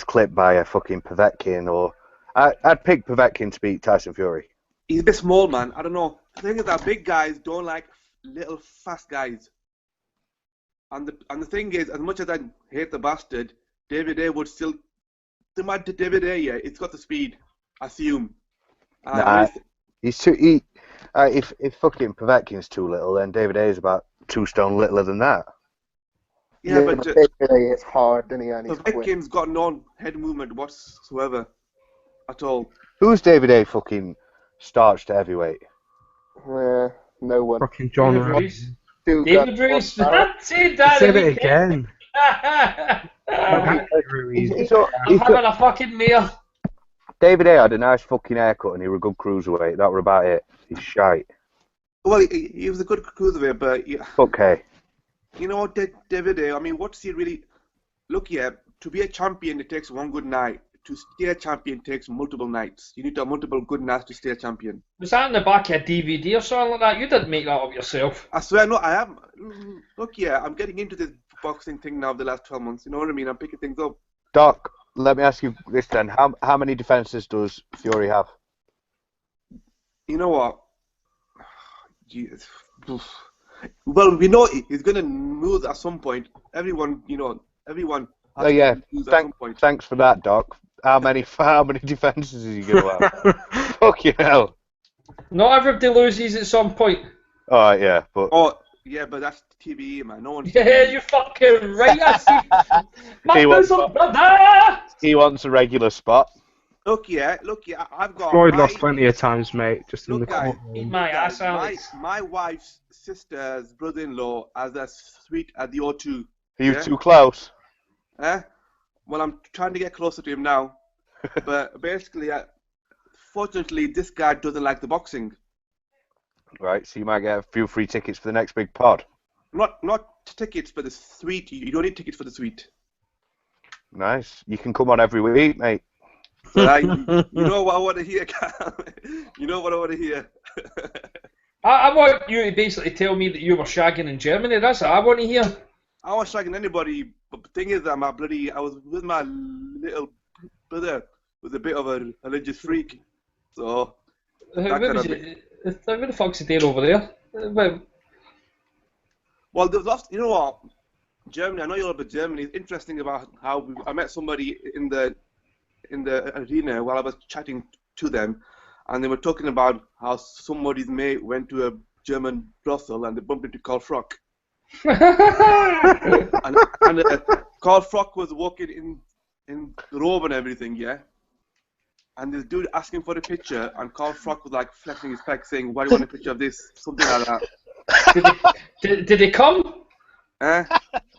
clipped by a fucking Povetkin, or I'd pick Povetkin to beat Tyson Fury. he's a bit small, man. I don't know. The thing is that big guys don't like little fast guys. And the thing is, as much as I hate the bastard, David A would still. David A, yeah, it's got the speed. I assume. He's too. If fucking Povetkin's too little, then David A is about 2 stone littler than that. Yeah, but David A, it's hard, isn't he? And he's quick. Povetkin's got no head movement whatsoever at all. Who's David A fucking starched to heavyweight? No one. Fucking John. David Ruiz. Say it again. I'm He's having a fucking meal. David A had a nice fucking haircut and he was a good cruiserweight. That were about it. He's shite. Well, he was a good cruiserweight, but yeah. Okay. You know what, David A, I mean, what's he really... Look here, to be a champion, it takes one good night. To stay a champion takes multiple nights. You need to have multiple good nights to stay a champion. Was that in the back of a DVD or something like that? You didn't make that up yourself. I swear, no, I haven't. Look here, I'm getting into this boxing thing now the last 12 months. You know what I mean? I'm picking things up. Doc, let me ask you this then. How many defenses does Fury have? You know what? Jesus. Well, we know he's going to lose at some point. Everyone has to lose at some point. Thanks for that, Doc. How many defenses is he going to have? Fucking hell. Not everybody loses at some point. Alright, yeah, but... Oh, yeah, but that's TBE, man. No one's... Yeah, you're fucking right. I see. He wants a regular spot. Look, yeah, I've got... Floyd lost plenty of times, mate, just in the Eat my ass out. My wife's sister's brother-in-law has a suite at the O2. Are you too close? Well, I'm trying to get closer to him now. But basically, fortunately, this guy doesn't like the boxing. Right, so you might get a few free tickets for the next big pod. Not tickets, but the suite. You don't need tickets for the suite. Nice. You can come on every week, mate. So you know what I want to hear, Cam? You know what I want to hear. I want you to basically tell me that you were shagging in Germany. That's what I want to hear. I was shagging anybody, but the thing is that I was with my little brother, who's a bit of a religious freak. So Where the fuck's the deal over there? Well, there's lots. You know what? Germany. I know you're about Germany. It's interesting about how I met somebody in the arena while I was chatting to them, and they were talking about how somebody's mate went to a German brothel and they bumped into Karl Frock. and Karl Frock was walking in the robe and everything, yeah. And this dude asking for a picture, and Karl Frock was like flexing his pec, saying, "Why do you want a picture of this?" Something like that. Did he come?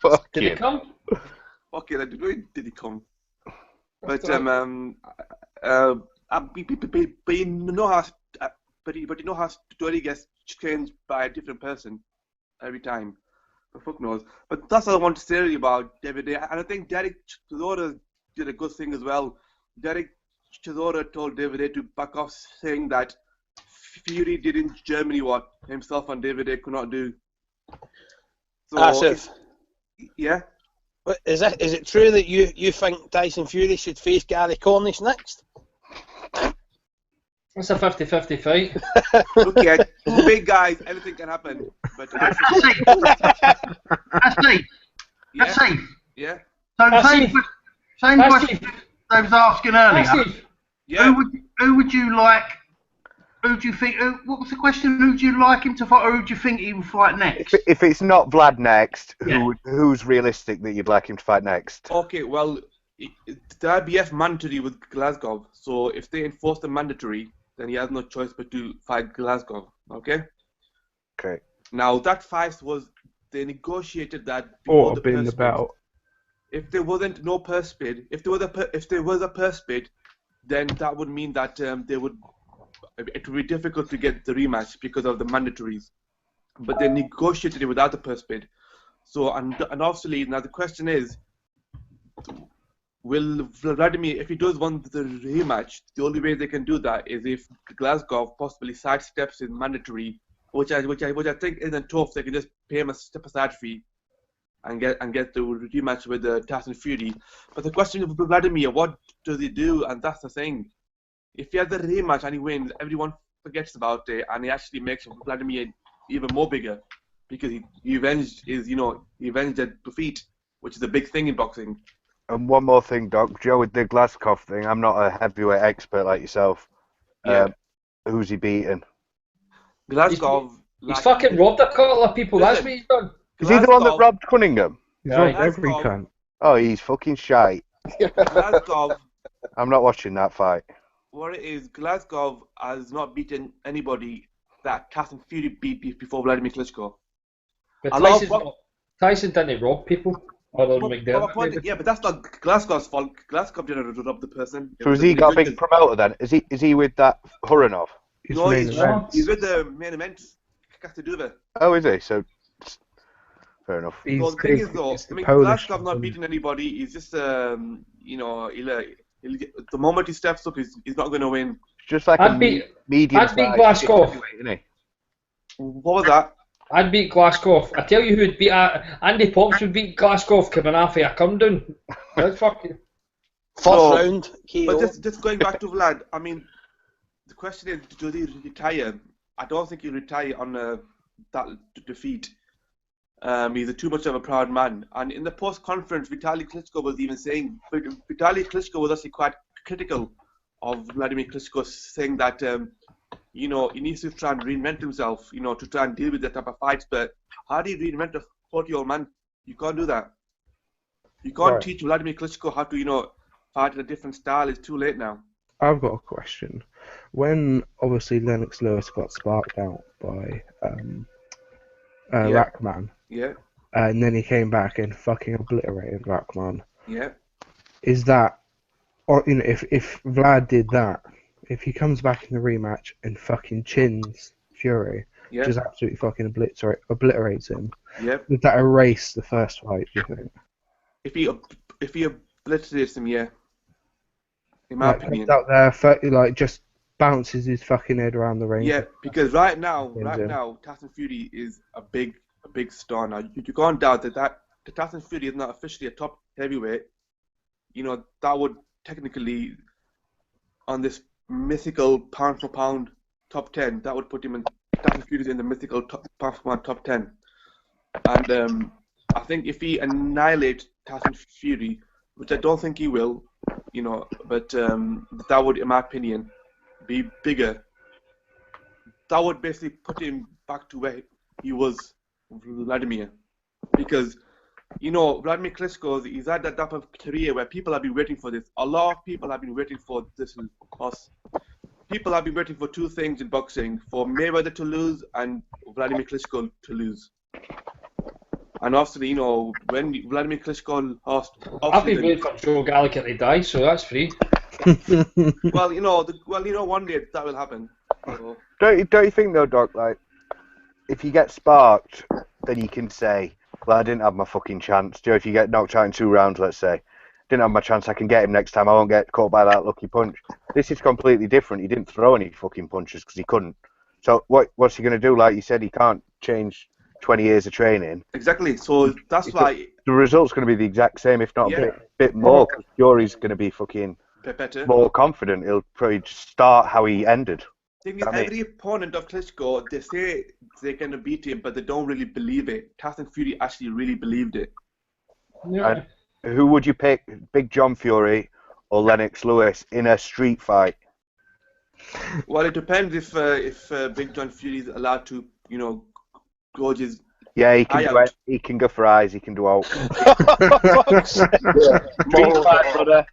Fuck Did he come? Okay, like, did he come? But That's you know how, but you know how story gets changed by a different person every time. But fuck knows. But that's what I want to say about David. And I think Derek Chisora did a good thing as well. Derek Chisora told David to back off, saying that Fury did in Germany what himself and David could not do. So, Asif, yeah. but is it true that you think Tyson Fury should face Gary Cornish next? It's a 50-50 fight. Okay, big guys, anything can happen. But That's safe. That's safe. yeah, That's safe. yeah, So the That's same, safe. same That's question safe. I was asking earlier. Massive. yeah. Who would you like? Who do you think? What was the question? Who do you like him to fight, or who do you think he would fight next? If it's not Vlad next, Yeah. who's realistic that you'd like him to fight next? Okay, well, the IBF mandatory with Glasgow. So if they enforce the mandatory, then he has no choice but to fight Glasgow. Okay. Okay. Now that fight they negotiated that Or before the been purse the bid. belt. If there wasn't no purse bid, if there was a purse bid, then that would mean that it would be difficult to get the rematch because of the mandatories. But they negotiated it without the purse bid. So and obviously now the question is, will Vladimir, if he does want the rematch, the only way they can do that is if Glasgow possibly sidesteps his mandatory, which I think isn't tough. They can just pay him a step aside fee and get the rematch with Tyson Fury. But the question of Vladimir, what does he do? And that's the thing. If he has the rematch and he wins, everyone forgets about it, and he actually makes Vladimir even more bigger because he avenged the defeat, which is a big thing in boxing. And one more thing, Doc. Joe, with the Glasgow thing, I'm not a heavyweight expert like yourself. Yeah. Who's he beating? Glasgow. He's fucking robbed a couple of people. That's what he's done. Is he the one that robbed Cunningham? He's robbed Right. every Glasgow. cunt. Oh, he's fucking shite. Glasgow. I'm not watching that fight. What it is, Glasgow has not beaten anybody that Tyson Fury beat before Vladimir Klitschko. But A lot of Tyson didn't rob people. Other than But McDermott. yeah, but that's not Glasgow's fault. Glasgow didn't rob the person. So has he got a big promoter then? Is he with that Huranov? His No, main event. he's with the main event. Kastuduva. Oh, is he? So fair enough. He's So the thing is, though, it's the I mean, Polish Glasgow's not one. beating anybody. He's just, the moment he steps up, he's not going to win. It's just like I'd beat medium-sized Glasgow. heavyweight, isn't he? What was that? I'd beat Glasgow. I tell you who'd beat Andy Pops would beat Glasgow coming off of a come down. That's fucking. First round, KO. But just going back to Vlad, I mean, the question is, does he retire? I don't think he'll retire on that defeat. He's too much of a proud man. And in the post-conference, Vitaly Klitschko was even saying, Vitaly Klitschko was actually quite critical of Vladimir Klitschko, saying that, he needs to try and reinvent himself, to try and deal with that type of fights. But how do you reinvent a 40-year-old man? You can't do that. You can't teach Vladimir Klitschko how to, fight in a different style. It's too late now. I've got a question. When obviously Lennox Lewis got sparked out by Rackman, Yeah, and then he came back and fucking obliterated Rackman. yeah. Is that, or if Vlad did that, if he comes back in the rematch and fucking chins Fury, Yeah. just absolutely fucking obliterates him, Yeah. would that erase the first fight? Do you think? If he obliterates him, yeah. in my Like opinion. comes out there, like just bounces his fucking head around the ring. Yeah, because right now, Yeah. Tyson Fury is a big star now. You can't doubt that the Tyson Fury is not officially a top heavyweight. You know, that would technically, on this mythical pound for pound top 10, that would put him in, Tyson Fury in the mythical pound for pound top 10. And I think if he annihilates Tyson Fury, which I don't think he will, you know, but that would, in my opinion, be bigger. That would basically put him back to where he was, Vladimir, because you know Vladimir Klitschko, he's at that type of career where people have been waiting for this. A lot of people have been waiting for this loss. People have been waiting for two things in boxing: for Mayweather to lose and Vladimir Klitschko to lose. And obviously, you know, when Vladimir Klitschko lost, I've been waiting for Joe Gallagher to die, so that's free. well, you know, one day that will happen. So. Don't you think though, Doc? Like, if you get sparked, then you can say, "Well, I didn't have my fucking chance." Do you know, if you get knocked out in 2 rounds, let's say, didn't have my chance, I can get him next time. I won't get caught by that lucky punch. This is completely different. He didn't throw any fucking punches because he couldn't. So what's he going to do? Like you said, he can't change 20 years of training. Exactly. So that's why the result's going to be the exact same, if not a bit more. Because Fury's going to be fucking better, more confident. He'll probably start how he ended. Thing is, every opponent of Klitschko, they say they're going to beat him, but they don't really believe it. Tyson Fury actually really believed it. Yeah. Who would you pick, Big John Fury or Lennox Lewis in a street fight? Well, it depends if Big John Fury is allowed to, you know, gorge his he can go for eyes, he can do out. Street fight, brother.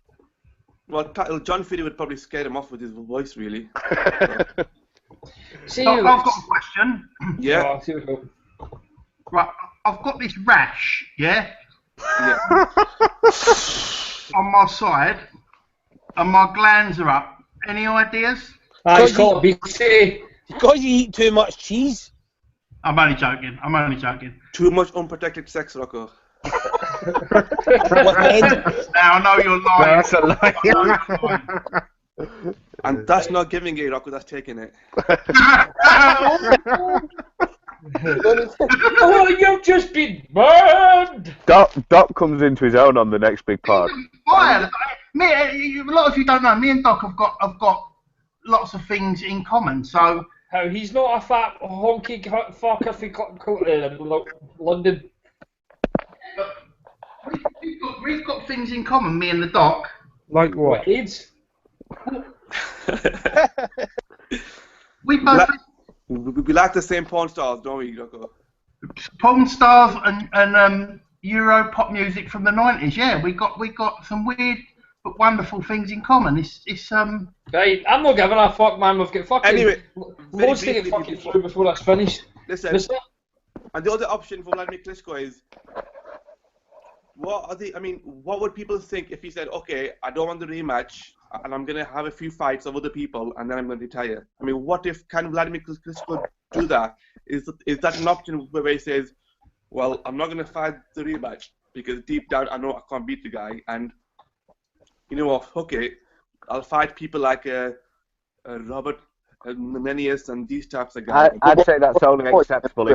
Well, John Fury would probably scare him off with his voice, really. See, I've got a question. Yeah. Right, I've got this rash, yeah? Yeah. On my side, and my glands are up. Any ideas? It's called obesity. Because you eat too much cheese. I'm only joking. Too much unprotected sex, Rocco. Now I know you're lying. No, that's a lie. And that's not giving it, Rocco, that's taking it. Oh, you've just been burned! Doc comes into his own on the next big pod. A lot of you don't know, me and Doc have got lots of things in common, so... How he's not a fat honky fucker for London. We've got things in common, me and the Doc. Like what? What, AIDS? We both... We like the same porn stars, don't we, Rocco? Porn stars and Euro pop music from the 90s, yeah. We got some weird but wonderful things in common. It's Right, I'm not giving a fuck, man. We've got fucking anyway, loads to get fucking through before that's finished. Listen, and the other option for Vladimir Klitschko is, what would people think if he said, okay, I don't want the rematch, and I'm going to have a few fights of other people, and then I'm going to retire? I mean, what if, can Vladimir Klitschko do that? Is that an option where he says, well, I'm not going to fight the rematch, because deep down I know I can't beat the guy, and you know what, okay, I'll fight people like Robert Menenius and these types of guys. I'd say that's only acceptable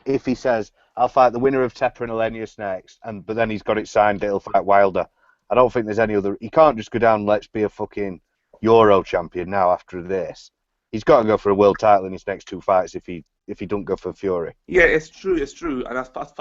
if he says, I'll fight the winner of Tepper and Elenius next, but then he's got it signed that he'll fight Wilder. I don't think there's any other... He can't just go down, let's be a fucking Euro champion now after this. He's got to go for a world title in his next 2 fights if he don't go for Fury. Yeah, it's true. And I suppose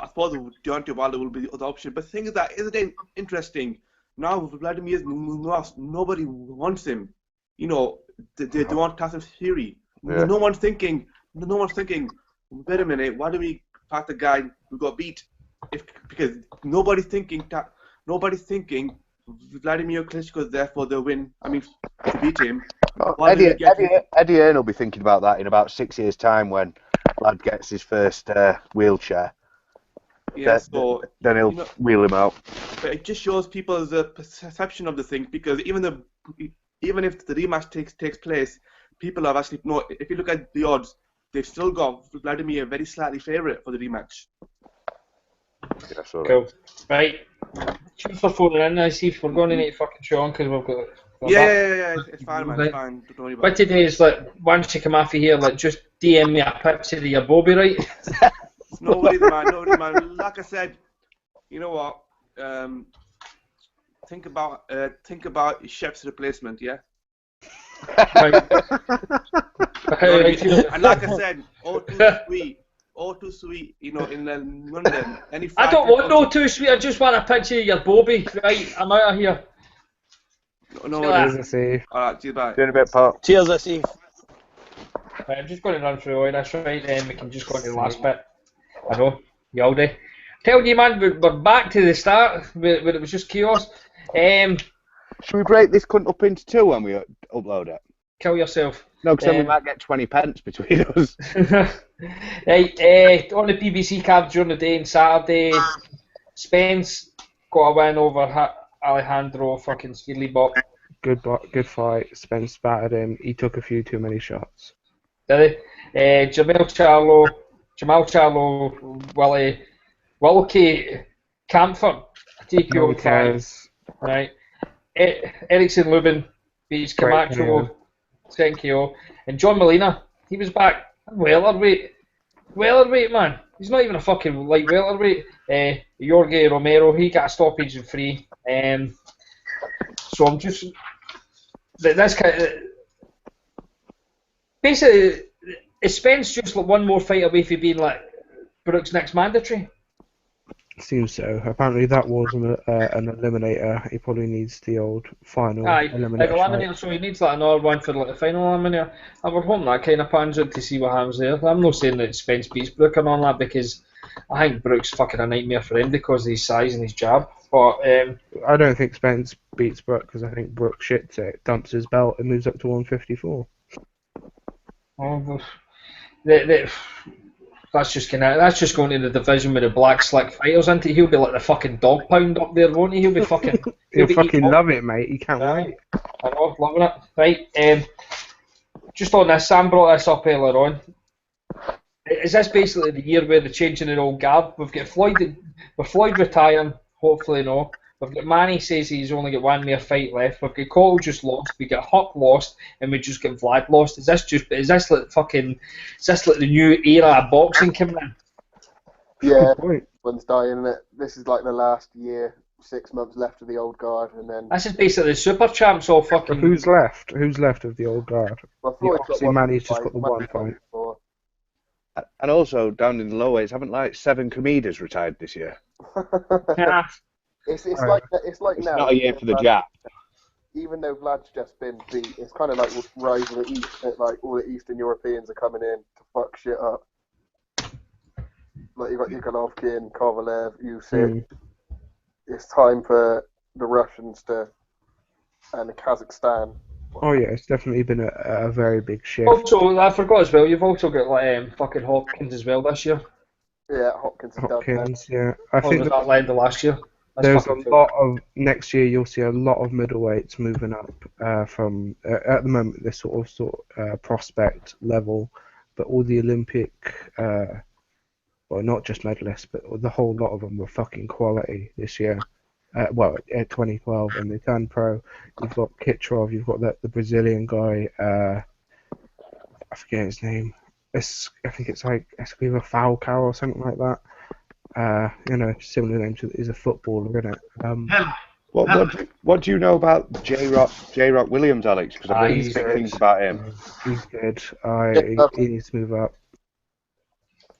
Deontay Wilder will be the other option. But the thing is that, isn't it interesting? Now Vladimir's lost, nobody wants him. You know, they want Tyson Fury. Yeah. No one's thinking, wait a minute, why do we fight the guy who got beat? Because nobody's thinking Vladimir Klitschko is there for the win. I mean, to beat him. Eddie Hearn will be thinking about that in about 6 years' time when Vlad gets his first wheelchair. Yeah, then he'll wheel him out. But it just shows people's perception of the thing, because even if the rematch takes place, people have actually if you look at the odds, they've still got Vladimir very slightly favourite for the rematch. Yeah, cool. Right. Cheers for phoning in. I see if we're going to need to fucking show on because we've got Yeah. It's fine, man. It's fine. Don't worry about But it. today is like, once you come off of here, like, just DM me a picture of your Bobby, right? No worries, man. No worries, man. Like I said, you know what? Think about your chef's replacement, yeah. Right. You know what I mean? And like I said, all too sweet. You know, in London, any. I don't want no too sweet. I just want a picture of your Bobby. Right, I'm out of here. No Cheers, worries. Steve. Alright, cheers, bye. Doing a bit, Pat. Cheers, I see. Right, I'm just going to run through all this, right? Then we can just go on to the last bit. I know, you all do. Tell you, man, we're back to the start where it was just chaos. Should we break this cunt up into two when we upload it? Kill yourself. No, because then we might get 20 pence between us. Right, on the BBC card during the day on Saturday, Spence got a win over Alejandro fucking Skidley-Bot. Good fight. Spence battered him. He took a few too many shots. Did he? Jamal Charlo, Wilkie Camphor, TKO fight. Right. Erickson Lubin beats Camacho, second KO. And John Molina, he was back welterweight, man. He's not even a fucking light welterweight. Jorge Romero, he got a stoppage in 3. So I'm just that's kind of basically. Is Spence just like one more fight away from being like Brooks' next mandatory? Seems so. Apparently that was an eliminator. He probably needs the old final eliminator. So he needs like another one for like the final eliminator. I would hope that kind of pans out to see what happens there. I'm not saying that Spence beats Brooks and all that, because I think Brooks fucking a nightmare for him because of his size and his jab. But I don't think Spence beats Brooks, because I think Brooks shits it, dumps his belt, and moves up to 154. That's just going to the division with the black slick fighters, isn't it? He'll be like the fucking dog pound up there, won't he? He'll be fucking. He'll fucking love it, mate. He can't wait. I know, loving it. Right. Just on this, Sam brought this up earlier on. Is this basically the year where they're changing the old guard? We've got Floyd retiring. Hopefully no. We've got Manny says he's only got one more fight left. We've got Cottle just lost. We got Huck lost, and we just got Vlad lost. Is this like the new era of boxing coming in? Yeah, everyone's dying in it. This is like the last year, 6 months left of the old guard, and then this is basically the super champs all fucking. Who's left? Who's left of the old guard? Well, obviously Manny's just got the one fight. And also down in the lowweights, haven't like 7 Comedas retired this year? Yeah. It's like now. Not a year for the Jap. Even though Vlad's just been beat, it's kind of like Rise of the East. That like all the Eastern Europeans are coming in to fuck shit up. Like you got Golovkin, Kovalev, Usyk. It's time for the Russians and Kazakhstan. Oh yeah, it's definitely been a very big shift. Also, I forgot as well. You've also got like fucking Hopkins as well this year. Yeah, Hopkins. Yeah. I think that led the last year. There's a lot of next year. You'll see a lot of middleweights moving up from at the moment this sort of prospect level, but all the Olympic, well, not just medalists, but the whole lot of them were fucking quality this year. Well, at 2012, and they turned pro. You've got Kitschko, you've got the Brazilian guy. I forget his name. I think it's like Esquiva Falcao or something like that. Similar name to is a footballer, isn't it? What do you know about J-Rock Williams, Alex? Because I've heard big things about him. He's good. He needs to move up.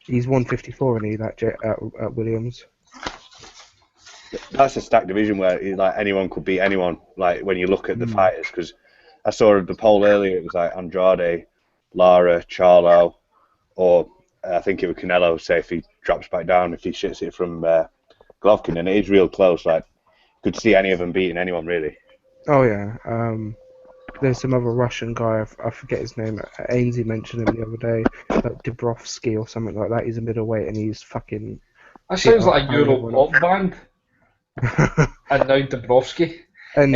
He's 154, isn't he? That Williams. That's a stacked division where like anyone could beat anyone. Like when you look at the fighters, because I saw the poll earlier, it was like Andrade, Lara, Charlo, or I think it was Canelo. Say if he drops back down, if he shits it from Golovkin, and it is real close. Like could see any of them beating anyone really. Oh yeah. There's some other Russian guy. I forget his name. Ainsley mentioned him the other day, like Dubrovsky or something like that. He's a middleweight and he's fucking. That sounds like a Euro pop band. And now Dubrovsky. And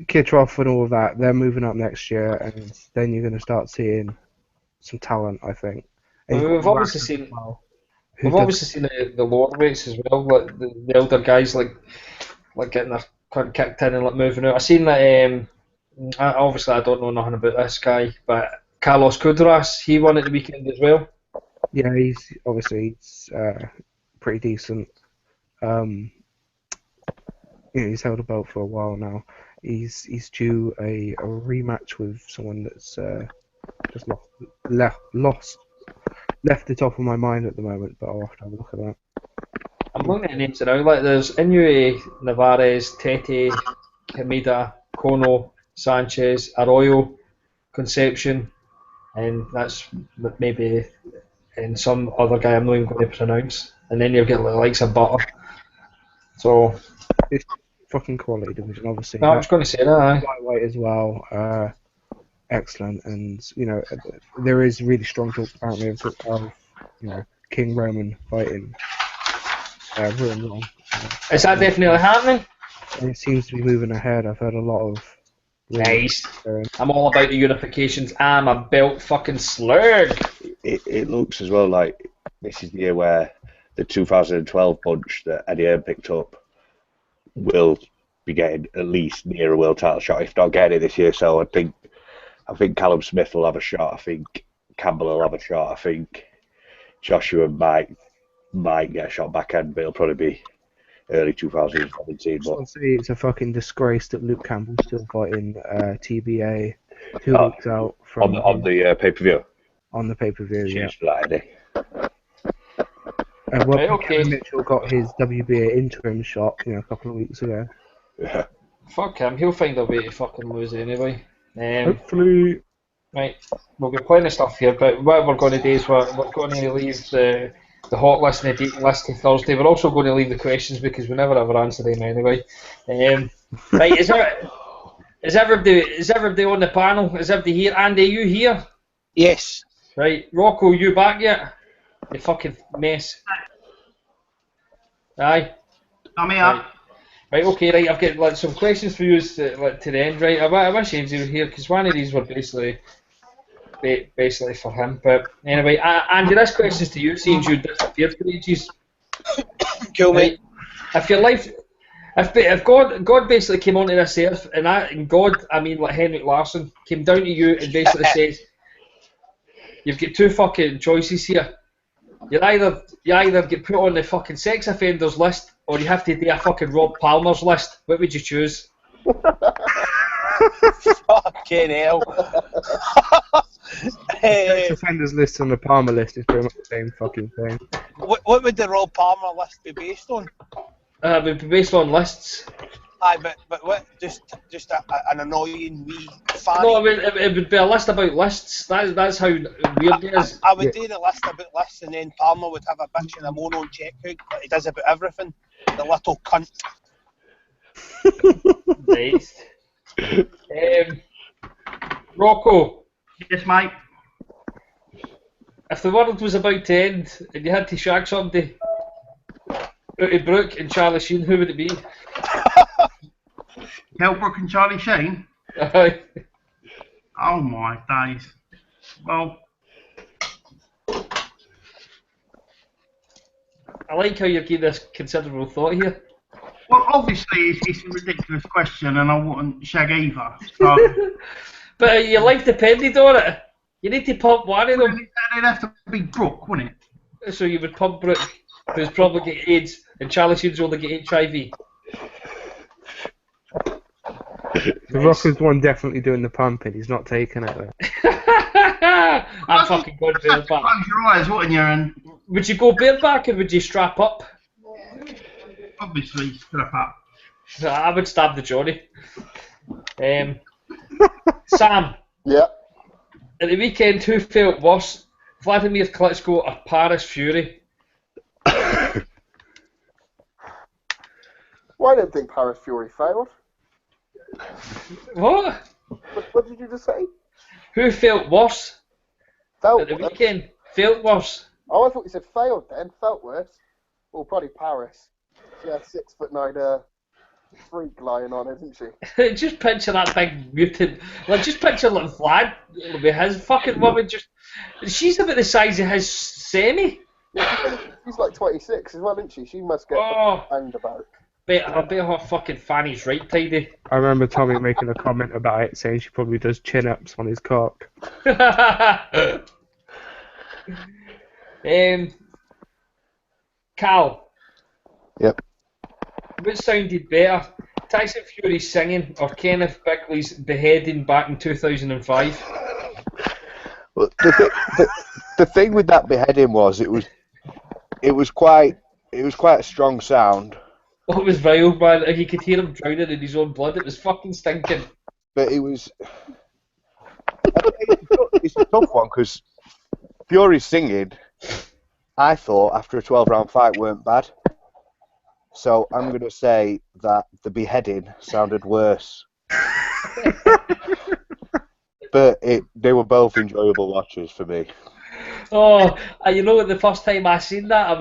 Kitschko and all of that, they're moving up next year, and then you're going to start seeing some talent, I think. We've obviously seen the lower weights as well, like the elder guys like getting their cunt kicked in and like moving out. I seen that Obviously, I don't know nothing about this guy, but Carlos Cudras, he won at the weekend as well. Yeah, he's pretty decent. He's held a belt for a while now. He's due a rematch with someone that's just left the top of my mind at the moment, but I'll have to have a look at that. I'm looking at names now. Like there's Inoue, Navarez, Tete, Kamida, Kono, Sanchez, Arroyo, Conception, and that's maybe and some other guy I'm not even going to pronounce. And then you've got the likes of Butter. So it's fucking quality division, obviously. No, I was going to say that. Lightweight as well, excellent, and there is really strong talk apparently of King Roman fighting Ruin Wrong. Is that definitely happening? And it seems to be moving ahead. I've heard a lot of. Nice. I'm all about the unifications. I'm a belt fucking slug. It looks as well like this is the year where the 2012 bunch that Eddie Hearn picked up will be getting at least near a world title shot, if not getting it this year. So I think Callum Smith will have a shot. I think Campbell will have a shot. I think Joshua might get a shot back end, but it'll probably be early 2017. But I'll say it's a fucking disgrace that Luke Campbell's still fighting TBA 2 weeks out from on the pay-per-view. On the pay-per-view, yeah. For that, Eddie. Kevin Mitchell got his WBA interim shot, a couple of weeks ago. Yeah. Fuck him, he'll find a way to fucking lose anyway. Hopefully. Right, we'll get plenty of stuff here, but what we're going to do is we're going to leave the hot list and the dating list to Thursday. We're also going to leave the questions because we never ever answer them anyway. Right, is everybody on the panel? Is everybody here? Andy, are you here? Yes. Right, Rocco, you back yet? You fucking mess. Aye. I'm here. Right, okay, right. I've got some questions for you to the end, right? I wish Andy were here because one of these were basically for him. But anyway, Andy, this question's to you, seeing you disappeared for ages. Cool, mate. If your life, if God basically came onto this earth, and God, I mean like Henrik Larsson, came down to you and basically says, you've got two fucking choices here. You either get put on the fucking sex offenders list, or you have to do a fucking Rob Palmer's list. What would you choose? Fucking hell. Sex offenders list and the Palmer list is pretty much the same fucking thing. What would the Rob Palmer list be based on? It would be based on lists. Aye, but what? Just an annoying wee fan. No, it would be a list about lists. That's how weird it is. I would do the list about lists, and then Palmer would have a bitch and a mono checkbook that he does about everything. The little cunt. Nice. Rocco. Yes, mate. If the world was about to end and you had to shag somebody out of Brooke and Charlie Sheen, who would it be? Kelbrook and Charlie Sheen? Oh my days. Well, I like how you're giving this considerable thought here. Well, obviously it's a ridiculous question, and I wouldn't shag either. So. But your life depended on it. You need to pump one of them. It'd have to be Brooke, wouldn't it? So you would pump Brooke, who's probably got AIDS, and Charlie Sheen's only got HIV. The Rocker's one definitely doing the pumping. He's not taking it though. I'm fucking good bareback. Close your eyes, wouldn't you? And would you go bareback or would you strap up? Obviously, strap up. I would stab the Johnny. Sam. Yeah. At the weekend, who felt worse, Vladimir Klitschko or Paris Fury? Well, I don't think Paris Fury failed. What? What did you just say? Who felt worse Felt at the worse? weekend? Felt worse. Oh, I thought you said failed then. Felt worse. Well, probably Paris. She had 6'9" freak lying on it, isn't she? Just picture that big mutant. Like, just picture like Vlad with his fucking woman. She's about the size of his semi. Yeah, she's like 26 as well, isn't she? She must get banged about. I better have fucking Fanny's right tidy. I remember Tommy making a comment about it, saying she probably does chin-ups on his cock. Cal, Yep. which sounded better? Tyson Fury singing or Kenneth Bigley's beheading back in 2005? Well, the thing with that beheading was it was quite a strong sound. Oh, it was vile, man. Like, you could hear him drowning in his own blood. It was fucking stinking. But it was. It's a tough one because Fury's singing, I thought, after a 12-round fight weren't bad. So I'm going to say that the beheading sounded worse. But they were both enjoyable watches for me. Oh, you know, the first time I seen that, I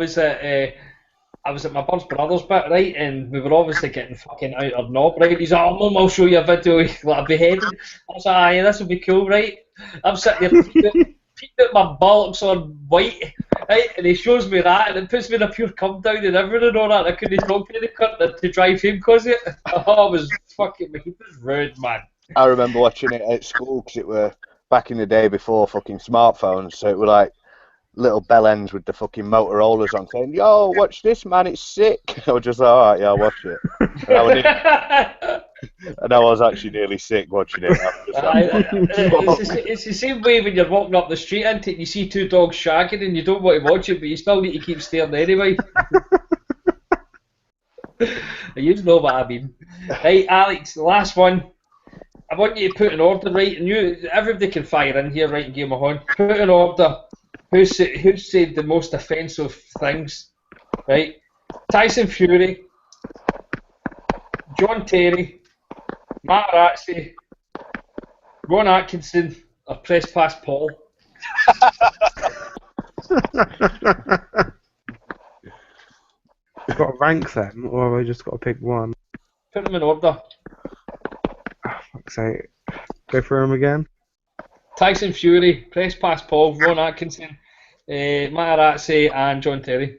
was at my bud's brother's bit, right, and we were obviously getting fucking out of knob, right. He's like, "Oh, Mum, I'll show you a video like a beheading." I was like, "Aye, this will be cool, right?" I'm sitting there peeing out my bollocks on white, right, and he shows me that, and it puts me in a pure come down and everything and all that. I couldn't talk to the cunt to drive him because it. Oh, it was fucking, it was rude, man. I remember watching it at school because it were back in the day before fucking smartphones, so it were like little bellends with the fucking Motorola's on saying, "Yo, watch this, man, it's sick." I was just like, "Alright, yeah, I'll watch it." And I was actually nearly sick watching it. It's the same way when you're walking up the street and you see two dogs shagging and you don't want to watch it, but you still need to keep staring anyway. You know what I mean. Right, Alex, the last one. I want you to put an order, right? And everybody can fire in here, right, in Game of Horn. Put an order. Who said the most offensive things, right? Tyson Fury, John Terry, Matarazzi, Ron Atkinson, or Press Pass Paul. I've got to rank them, or have I just got to pick one? Put them in order. Oh, fuck's sake. Go through them again. Tyson Fury, Press Pass Paul, Ron Atkinson, Matarazzi, and John Terry.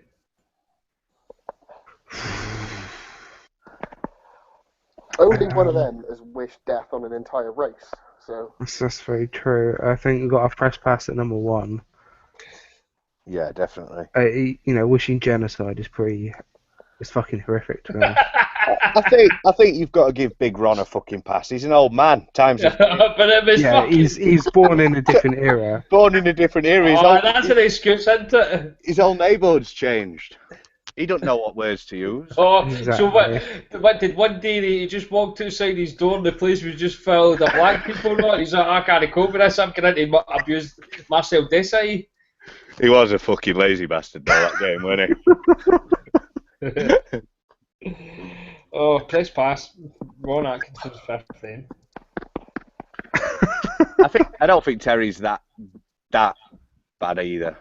Only one of them has wished death on an entire race. So That's very true. I think we've got a press pass at number one. Yeah, definitely. Wishing genocide is it's fucking horrific to me. I think you've got to give Big Ron a fucking pass. He's an old man. Times have But it was fucking... he's born in a different era. Born in a different era. That's an excuse, isn't it? His whole neighbourhood's changed. He don't know what words to use. Oh, Exactly. so what did one day he just walked outside his door and the place was just filled with black people? Not? He's like, "I can't cope with this. I'm going to abuse Marcel Desailly." He was a fucking lazy bastard though, that game, wasn't he? Oh, press pass. Ron Atkinson's fifth then. I don't think Terry's that bad either.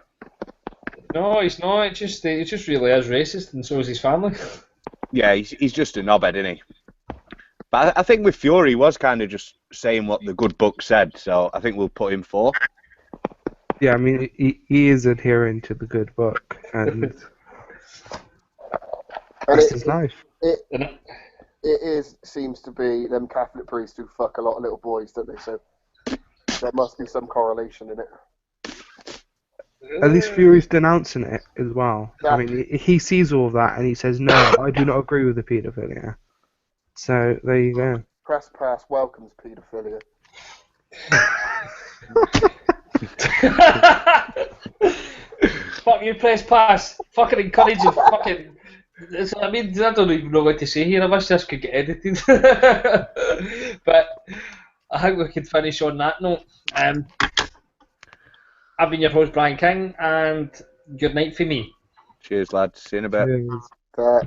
No, he's not. It just really is racist, and so is his family. Yeah, he's just a knobhead, isn't he? But I think with Fury, he was kind of just saying what the good book said, so I think we'll put him 4. Yeah, I mean, he is adhering to the good book, and that's his life. It seems to be them Catholic priests who fuck a lot of little boys, don't they? So there must be some correlation in it. At least Fury's denouncing it as well. Yeah. I mean, he sees all of that and he says, "No, I do not agree with the paedophilia." So there you go. Press pass welcomes paedophilia. Fuck you, press pass. Fucking encouraging. Fucking. I mean, I don't even know what to say here. I wish this could get edited. But I think we could finish on that note. I've been your host, Brian King, and good night for me. Cheers, lads. See you in a bit. Cheers.